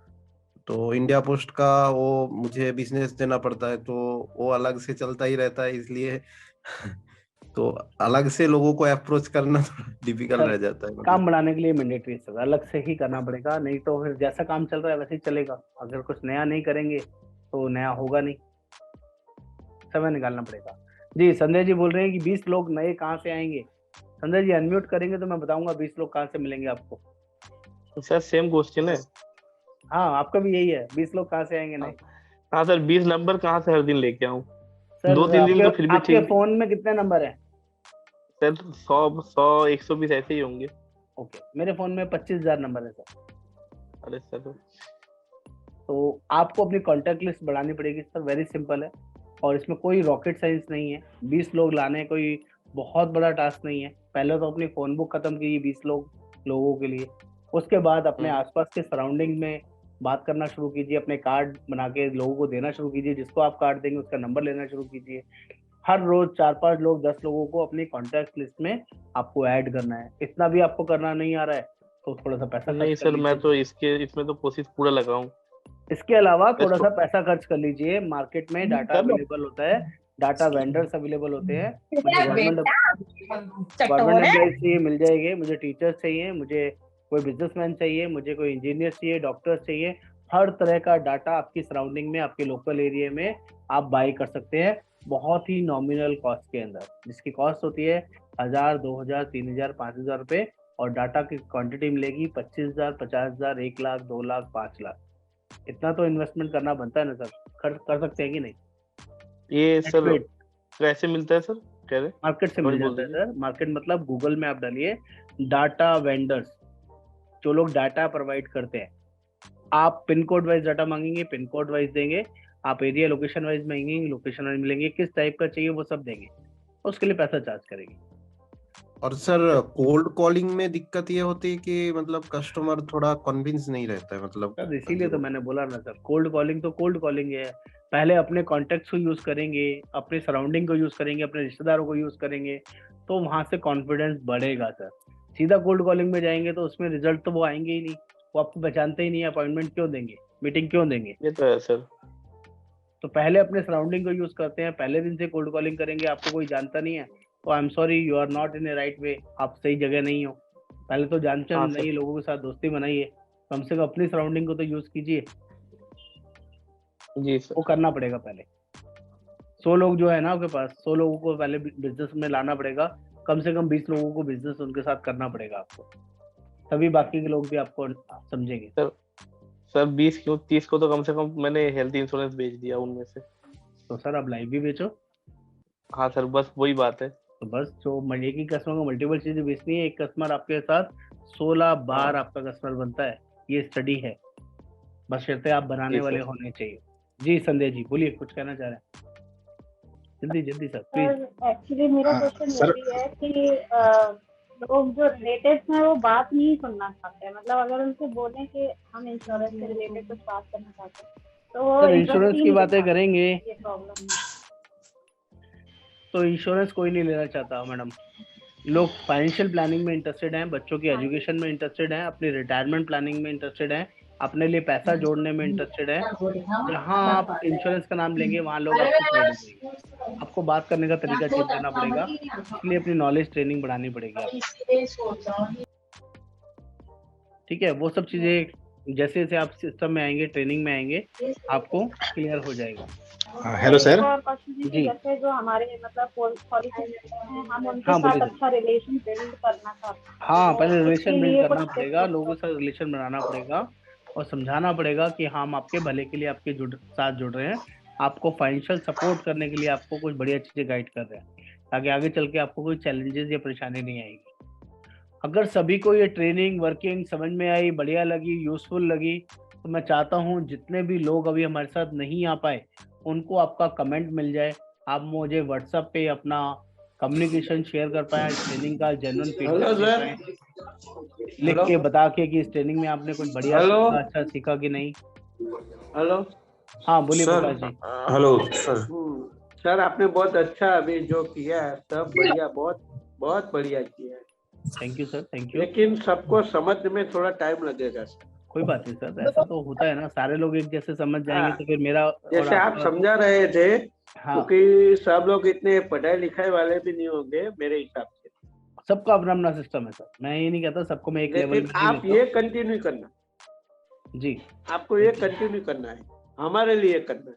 तो इंडिया पोस्ट का वो मुझे बिजनेस देना पड़ता है, तो वो अलग से चलता ही रहता है, इसलिए तो अलग से लोगों को अप्रोच करना डिफिकल्ट रह जाता है। काम बढ़ाने के लिए मैंडेटरी है सर, अलग से ही करना पड़ेगा, नहीं तो फिर जैसा काम चल रहा है वैसे ही चलेगा। अगर कुछ नया नहीं करेंगे तो नया होगा नहीं, समय निकालना पड़ेगा। जी संजय जी बोल रहे हैं कि 20 लोग नए कहाँ से आएंगे? संजय जी अनम्यूट करेंगे तो मैं बताऊंगा 20 लोग कहाँ से मिलेंगे आपको। सर सेम क्वेश्चन है। हाँ आपका भी यही है, 20 लोग कहाँ से आएंगे नए? हाँ सर, 20 नंबर कहाँ से हर दिन लेके आऊँ? सर 2-3 दिन तो फिर भी आपके फोन में कितने नंबर है? सर 100-120 ऐसे ही होंगे। ओके, मेरे फोन में 25,000 नंबर है सर। अरे सर, तो आपको अपनी कॉन्टैक्ट लिस्ट बढ़ानी पड़ेगी सर, वेरी सिंपल है, और इसमें कोई रॉकेट साइंस नहीं है। 20 लोग लाने कोई बहुत बड़ा टास्क नहीं है। पहले तो अपनी फोन बुक खत्म कीजिए 20 लोगों के लिए, उसके बाद अपने आसपास के सराउंडिंग में बात करना शुरू कीजिए, अपने कार्ड बना के लोगों को देना शुरू कीजिए, जिसको आप कार्ड देंगे उसका नंबर लेना शुरू कीजिए। हर रोज 4-5 लोग, 10 लोगों को अपनी कॉन्टैक्ट लिस्ट में आपको ऐड करना है। इतना भी आपको करना नहीं आ रहा है तो थोड़ा सा पैसा नहीं सर, मैं तो इसमें तो कोशिश पूरा लगाऊं। इसके अलावा थोड़ा सा पैसा खर्च कर लीजिए, मार्केट में डाटा अवेलेबल होता है, डाटा वेंडर्स अवेलेबल होते हैं। मुझे गवर्नमेंट एम्प्लॉइज चाहिए, मिल जाएंगे। मुझे टीचर्स चाहिए, मुझे कोई बिजनेसमैन चाहिए, मुझे कोई इंजीनियर चाहिए, डॉक्टर्स चाहिए, हर तरह का डाटा आपकी सराउंडिंग में, आपके लोकल एरिया में आप बाई कर सकते हैं, बहुत ही नॉमिनल कॉस्ट के अंदर, जिसकी कॉस्ट होती है 1000, 2000, 3000, 5000 रुपए और डाटा की क्वांटिटी मिलेगी 25,000, 50,000, 1 लाख, 2 लाख, 5 लाख, इतना तो इन्वेस्टमेंट करना बनता है ना सर, कर सकते हैं कि नहीं? ये सर कैसे मिलता है सर? कह रहे मार्केट से मिल जाता है सर। मार्केट मतलब गूगल में आप डालिए डाटा वेंडर्स, जो लोग डाटा प्रोवाइड करते हैं। आप पिन कोड वाइज डाटा मांगेंगे, पिन कोड वाइज देंगे। आप एरिया लोकेशन वाइज मांगेंगे, लोकेशन वाइज मिलेंगे। किस टाइप का चाहिए वो सब देंगे, उसके लिए पैसा चार्ज करेंगे। और सर कोल्ड कॉलिंग में दिक्कत ये होती है कि मतलब कस्टमर थोड़ा कन्विंस नहीं रहता है, मतलब सर इसीलिए तो मैंने बोला ना सर, कोल्ड कॉलिंग तो कोल्ड कॉलिंग है। पहले अपने कॉन्टेक्ट्स को यूज करेंगे, अपने सराउंडिंग को यूज करेंगे, अपने रिश्तेदारों को यूज करेंगे, तो वहां से कॉन्फिडेंस बढ़ेगा सर। सीधा कोल्ड कॉलिंग में जाएंगे तो उसमें रिजल्ट तो वो आएंगे ही नहीं, वो आपको पहचानते ही नहीं, अपॉइंटमेंट क्यों देंगे, मीटिंग क्यों देंगे? ये तो है सर। तो पहले अपने सराउंडिंग को यूज करते हैं, पहले दिन से कोल्ड कॉलिंग करेंगे, आपको कोई जानता नहीं है तो I am sorry, you are not in a right way, आप सही जगह नहीं हो। पहले तो जान पहचान बनाइए, लोगों के साथ दोस्ती बनाइए, कम से कम अपनी सराउंडिंग को तो यूज कीजिए। जी सर, वो करना पड़ेगा पहले। 100 लोग जो है ना आपके पास, 100 लोगों को पहले बिजनेस में लाना पड़ेगा, कम से कम 20 लोगों को बिजनेस उनके साथ करना पड़ेगा आपको, तभी बाकी के लोग भी आपको समझेंगे। सर 20 क्यों, 30 को तो कम से कम मैंने हेल्थ इंश्योरेंस बेच दिया उनमें से। तो सर आप लाइफ भी बेचो। हाँ सर, बस वही बात है। तो बस जो एक ही कस्टमर को मल्टीपल चीजें बेचनी है, एक कस्टमर आपके साथ 16 बार आपका कस्टमर बनता है, ये स्टडी है। बस शर्तें आप बनाने वाले होने चाहिए। जी संध्या जी बोलिए, कुछ कहना चाह रहे हैं? जल्दी जल्दी सर प्लीज। एक्चुअली मेरा क्वेश्चन ये भी है कि लोग जो रिलेटिव्स हैं वो बात नहीं सुनना चाहते हैं, मतलब अगर उनसे बोलें कि हम इंश्योरेंस से रिलेटेड कुछ बात करना चाहते हैं तो वो इंश्योरेंस की बातें करेंगे, ये प्रॉब्लम है। तो इंश्योरेंस कोई नहीं लेना चाहता मैडम। लोग फाइनेंशियल प्लानिंग में इंटरेस्टेड हैं, बच्चों की एजुकेशन में इंटरेस्टेड हैं, अपनी रिटायरमेंट प्लानिंग में इंटरेस्टेड हैं, अपने लिए पैसा जोड़ने में इंटरेस्टेड है। जहाँ आप इंश्योरेंस का नाम लेंगे वहाँ लोग आपको क्रेडिट देंगे। आपको बात करने का तरीका चेंज करना पड़ेगा, इसलिए अपनी नॉलेज ट्रेनिंग बढ़ानी पड़ेगी आपको। ठीक है, वो सब चीजें जैसे जैसे आप सिस्टम में आएंगे, ट्रेनिंग में आएंगे, आपको क्लियर हो जाएगा। हेलो सर जी, जैसे जो हमारे मतलब पॉलिसीज हैं, हम उनके साथ अच्छा रिलेशन बिल्ड करना चाहते हैं। हाँ, पहले रिलेशन बिल्ड करना पड़ेगा, लोगों के साथ रिलेशन बनाना पड़ेगा और समझाना पड़ेगा कि हम आपके भले के लिए आपके साथ जुड़ रहे हैं, आपको फाइनेंशियल सपोर्ट करने के लिए आपको कुछ बढ़िया चीजें गाइड कर रहे हैं, ताकि आगे चल के आपको कोई चैलेंजेस या परेशानी नहीं आएगी। अगर सभी को ये ट्रेनिंग वर्किंग समझ में आई, बढ़िया लगी, यूजफुल लगी, तो मैं चाहता हूँ जितने भी लोग अभी हमारे साथ नहीं आ पाए उनको आपका कमेंट मिल जाए, आप मुझे व्हाट्सएप पे अपना कम्युनिकेशन शेयर कर पाए, ट्रेनिंग का जेन्युइन फीडबैक लिख के बता के कि इस ट्रेनिंग में आपने कुछ बढ़िया सीखा, अच्छा सीखा कि नहीं। हेलो, हाँ बोलिए Prakash ji. Hello sir. Sir आपने बहुत अच्छा अभी जो किया है सब बढ़िया, बहुत बहुत बढ़िया किया है। Thank you sir, thank you. लेकिन सबको समझ में थोड़ा टाइम लगेगा सर। कोई बात नहीं सर, ऐसा तो होता है ना, सारे लोग एक जैसे समझ जाएंगे तो फिर मेरा जैसे आप समझा रहे थे, क्योंकि सब लोग इतने पढ़ाई लिखाई वाले भी नहीं होंगे मेरे हिसाब से। सबका अपना अपना सिस्टम है सर, मैं ये नहीं कहता सबको मैं एक लेवल में। आप ये कंटिन्यू करना जी, आपको ये कंटिन्यू करना है, हमारे लिए करना है।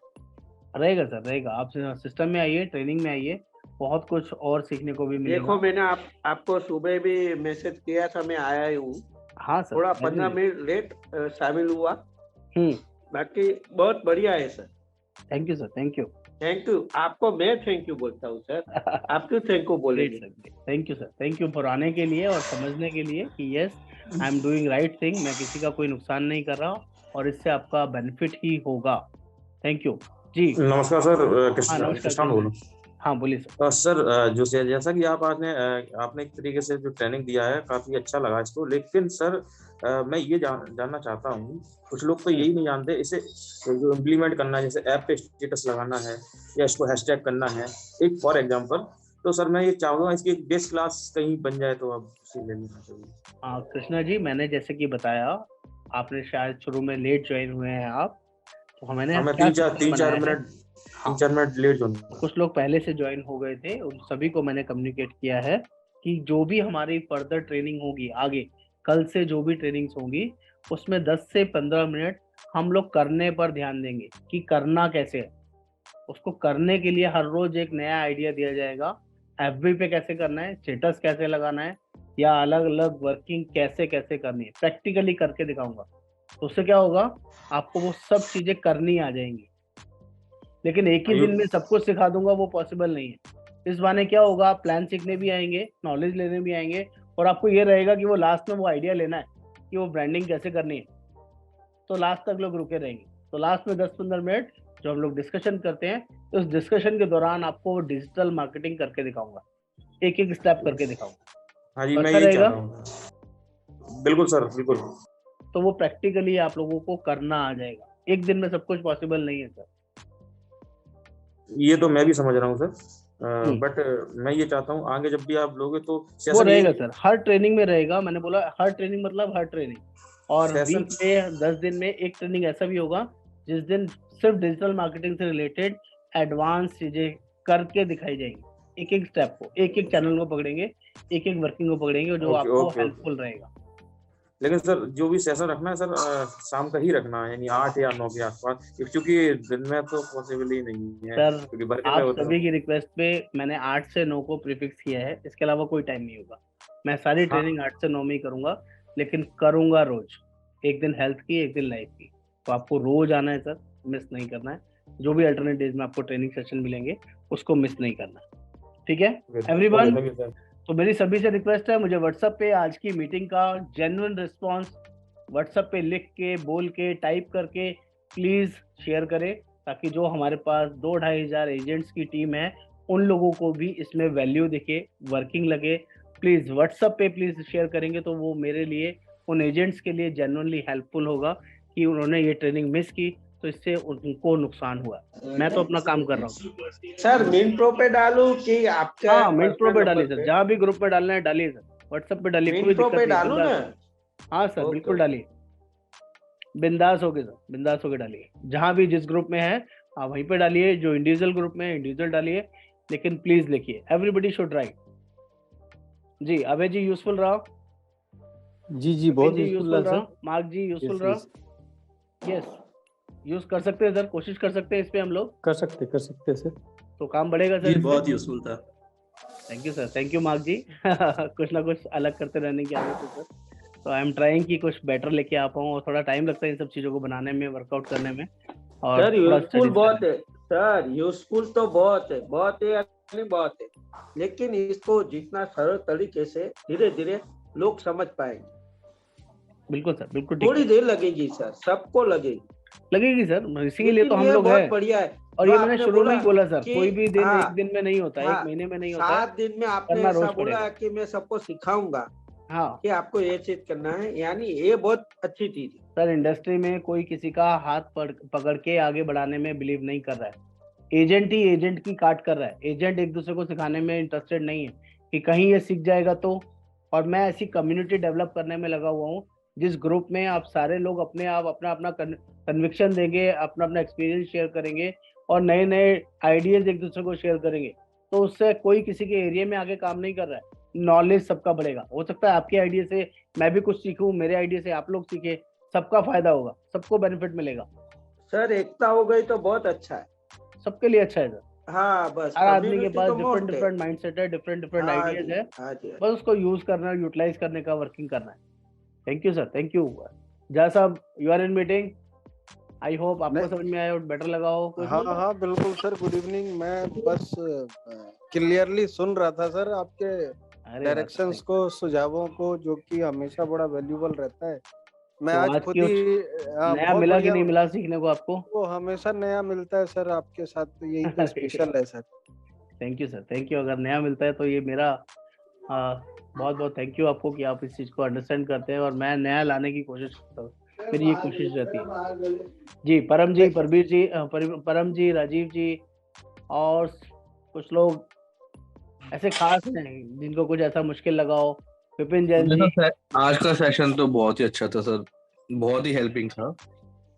रहेगा सर, रहेगा। आप सिस्टम में आइए, ट्रेनिंग में आइए, बहुत कुछ और सीखने को भी मिलेगा। देखो मैंने आपको सुबह भी मैसेज किया था, मैं आया ही हूँ। हाँ सर, थोड़ा 15 मिनट लेट शामिल हुआ, बाकी बहुत बढ़िया है sir. Thank you sir, thank you. Thank you, आपको मैं थैंक यू बोलता हूँ सर, आप क्यों थैंक यू बोलेंगे? Thank you sir, thank you for आने के लिए और समझने के लिए कि yes I am doing right thing, मैं किसी का कोई नुकसान नहीं कर रहा और इससे आपका बेनिफिट ही होगा। थैंक यू जी। नमस्कार सर, कृष्ण बोलूं। हाँ बोलिए सर। सर जो जैसा कि आपने एक तरीके से जो ट्रेनिंग दिया है काफी अच्छा लगा इसको, लेकिन सर मैं ये जानना चाहता हूँ, कुछ लोग तो यही नहीं जानते इसे जो इम्प्लीमेंट करना है, जैसे ऐप पे स्टेटस लगाना है या इसको हैशटैग करना है, एक फॉर एग्जांपल। तो सर मैं ये चाहूँगा इसकी एक बेस क्लास कहीं बन जाए तो आप उसे ले लेना चाहिए। कृष्णा जी, मैंने जैसे कि बताया, आपने शायद शुरू में लेट ज्वाइन हुए हैं आप, तो मैंने 3-4 मिनट लेट ज्वाइन। कुछ लोग पहले से ज्वाइन हो गए थे, उन सभी को मैंने कम्युनिकेट किया है कि जो भी हमारी फर्दर ट्रेनिंग होगी आगे, कल से जो भी ट्रेनिंग्स होंगी उसमें 10 से 15 मिनट हम लोग करने पर ध्यान देंगे कि करना कैसे है। उसको करने के लिए हर रोज एक नया आइडिया दिया जाएगा, एफबी पे कैसे करना है, स्टेटस कैसे लगाना है, या अलग अलग वर्किंग कैसे कैसे करनी है, प्रैक्टिकली करके दिखाऊंगा। तो उससे क्या होगा, आपको वो सब चीजें करनी आ जाएंगी। लेकिन एक ही दिन में सब कुछ सिखा दूंगा वो पॉसिबल नहीं है। इस बहाने क्या होगा, आप प्लान सीखने भी आएंगे, नॉलेज लेने भी आएंगे, और आपको ये रहेगा कि वो लास्ट में वो आइडिया लेना है कि वो ब्रांडिंग कैसे करनी है। तो लास्ट तक लोग रुके रहेंगे। तो लास्ट में 10-15 मिनट जो हम लोग डिस्कशन करते हैं, तो उस डिस्कशन के दौरान आपको डिजिटल मार्केटिंग करके दिखाऊंगा, एक एक स्टेप करके दिखाऊंगा। हाँ जी, मैं अच्छा यही रहेगा? चाहता हूँ। बिल्कुल सर, बिल्कुल। तो वो प्रैक्टिकली आप लोगों को करना आ जाएगा। एक दिन में सब कुछ पॉसिबल नहीं है सर। ये तो मैं भी समझ रहा हूँ सर, बट मैं ये चाहता हूँ आगे जब भी आप लोगे तो वो सेशन रहेगा सर, हर ट्रेनिंग में रहेगा। मैंने बोला हर ट्रेनिंग मतलब हर ट्रेनिंग। और सेशन वीक में 10 दिन में एक ट्रेनिंग ऐसा भी होगा जिस दिन सिर्फ डिजिटल मार्केटिंग से रिलेटेड एडवांस चीजें करके दिखाई जाएंगी। एक एक स्टेप को, एक एक चैनल को पकड़ेंगे, एक एक वर्किंग को पकड़ेंगे, जो ओके आपको ओके। हेल्पफुल रहेगा। लेकिन सर जो भी सेशन रखना है सर, शाम का ही रखना है, यानी 8 या 9 के आसपास, क्योंकि दिन में तो पॉसिबल ही नहीं है, सर क्योंकि वर्किंग में आप होता है। सभी की रिक्वेस्ट पे मैंने 8 से 9 को प्रीफिक्स किया है, इसके अलावा कोई टाइम नहीं होगा। मैं सारी ट्रेनिंग 8 से 9 में ही करूंगा, लेकिन करूंगा रोज। एक दिन हेल्थ की, एक दिन लाइफ की। तो आपको रोज आना है सर, मिस नहीं करना है। जो भी अल्टरनेट डेज में आपको ट्रेनिंग सेशन मिलेंगे उसको मिस नहीं करना है। ठीक है एवरीवन? Thank you sir. तो मेरी सभी से रिक्वेस्ट है, मुझे व्हाट्सएप पे आज की मीटिंग का जेन्युइन रिस्पॉन्स व्हाट्सएप पे लिख के, बोल के, टाइप करके प्लीज शेयर करें, ताकि जो हमारे पास 2-2.5 हजार एजेंट्स की टीम है उन लोगों को भी इसमें वैल्यू दिखे, वर्किंग लगे। प्लीज व्हाट्सएप पे प्लीज शेयर करेंगे तो वो मेरे लिए, उन एजेंट्स के लिए जेन्युइनली हेल्पफुल होगा कि उन्होंने ये ट्रेनिंग मिस की तो इससे उनको नुकसान हुआ। मैं तो अपना काम कर रहा हूँ सर। मिंट प्रो पे डालूं कि आपका हाँ, मिंट प्रो पे पर्सनल डालिए नंबर सर, पे? जहाँ भी ग्रुप पे डालना है डालिए सर, व्हाट्सएप पे डालिए, कोई मिंट प्रो दिक्कत पे नहीं है, डालूं बिंदास। ना? हाँ सर, बिल्कुल डालिए, बिंदास होके सर, बिंदास होके डालिए। जहाँ भी जिस ग्रुप में है आप वहीं पे डालिए, जो इंडिविजुअल ग्रुप में है इंडिविजुअल डालिए, लेकिन प्लीज लिखिए एवरीबडी शुड राइट। जी अभय जी यूजफुल रहा? जी बहुत यूजफुल रहा? सर। मार्क जी यूजफुल रहा? यस, यूज कर सकते हैं सर, कोशिश कर सकते हैं इस पे हम लोग। कर सकते सर। तो काम बढ़ेगा सर। जी बहुत यूजफुल था। Thank you sir, thank you Mark ji. कुछ ना कुछ अलग करते रहने की आदत है सर। तो आई एम ट्राइंग कि कुछ बेटर लेके आ पाऊँ, और थोड़ा टाइम लगता है इन सब चीजों को बनाने में, वर्कआउट करने में। और सर यूजफुल बहुत है सर, यूजफुल तो बहुत है, बहुत है यानी बहुत है, लेकिन इसको जितना सरल तरीके से धीरे धीरे लोग समझ पाएंगे। बिल्कुल सर, बिल्कुल थोड़ी देर लगेगी सर, सबको लगेगी सर, इसीलिए तो हम लोग बहुत हैं। बढ़िया है। और ये मैंने शुरू में ही बोला सर, कि कोई भी दिन हाँ, एक दिन में नहीं होता है, हाँ, एक महीने में नहीं होता है, 7 दिन में आपने करना ऐसा रोज बोला पड़ेगा। कि मैं सबको सिखाऊंगा हाँ कि आपको ये चीज करना है, यानी ये बहुत अच्छी चीज है सर। इंडस्ट्री में कोई किसी का हाथ पकड़ के आगे बढ़ाने में बिलीव नहीं कर रहा है। एजेंट ही एजेंट की काट कर रहा है। एजेंट एक दूसरे को सिखाने में इंटरेस्टेड नहीं है कि कहीं ये सीख जाएगा तो। और मैं ऐसी कम्युनिटी डेवलप करने में लगा हुआ हूँ जिस ग्रुप में आप सारे लोग अपने आप अपना अपना कन्विक्शन देंगे, अपना अपना एक्सपीरियंस शेयर करेंगे, और नए नए आइडियाज एक दूसरे को शेयर करेंगे। तो उससे कोई किसी के एरिया में आगे काम नहीं कर रहा है, नॉलेज सबका बढ़ेगा। हो सकता है आपके आइडिया से मैं भी कुछ सीखूं, मेरे आइडिया से आप लोग सीखे, सबका फायदा होगा, सबको बेनिफिट मिलेगा सर। एकता हो गई तो बहुत अच्छा है, सबके लिए अच्छा है सर। हाँ बस हर आदमी के पास तो डिफरेंट माइंडसेट है, डिफरेंट आइडियाज है, जी। बस उसको यूज करना, यूटिलाइज करने का, वर्किंग करना है। Thank you sir, thank you. Jai साहब, you are in meeting. I hope आपको समझ में आया और बेटर लगा हो कुछ। हाँ बिल्कुल सर, गुड इवनिंग। मैं बस क्लियरली सुन रहा था सर आपके डायरेक्शंस को, सुझावों को, जो कि हमेशा बड़ा वैल्यूबल रहता है। मैं आज खुद ही नया मिला कि नहीं मिला सीखने को आपको? वो हमेशा नया मिलता है सर आपके साथ, तो यही तो स्पेशल है sir. Thank you sir, thank you. अगर नया मिलता है तो ये मेरा बहुत बहुत थैंक यू आपको कि आप इस चीज को अंडरस्टैंड करते हैं, और मैं नया लाने की कोशिश करता हूँ, मेरी ये कोशिश रहती है। जी परम जी, परबीर जी, परम जी, राजीव जी, और कुछ लोग ऐसे खास हैं जिनको कुछ ऐसा मुश्किल लगा हो। विपिन जैन जी, आज का सेशन तो बहुत ही अच्छा था सर, बहुत ही हेल्पिंग था।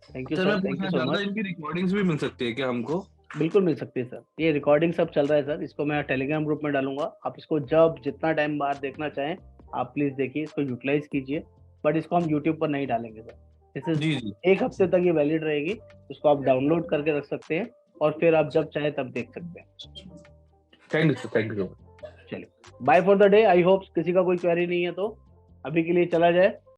Thank you sir, thank you so much. इनकी रिकॉर्डिंग्स भी मिल सकती है क्या हमको? बिल्कुल मिल सकती है सर, ये रिकॉर्डिंग सब चल रहा है सर, इसको मैं टेलीग्राम ग्रुप में डालूंगा। आप इसको जब जितना टाइम बाद देखना चाहें आप प्लीज देखिए, इसको यूटिलाइज कीजिए, बट इसको हम यूट्यूब पर नहीं डालेंगे सर। जी 1 हफ्ते तक ये वैलिड रहेगी, इसको आप डाउनलोड करके रख सकते हैं और फिर आप जब चाहे तब देख सकते हैं। Thank you sir, thank you. चलिए bye for the day. I hope किसी का कोई क्वेरी नहीं है तो अभी के लिए चला जाए।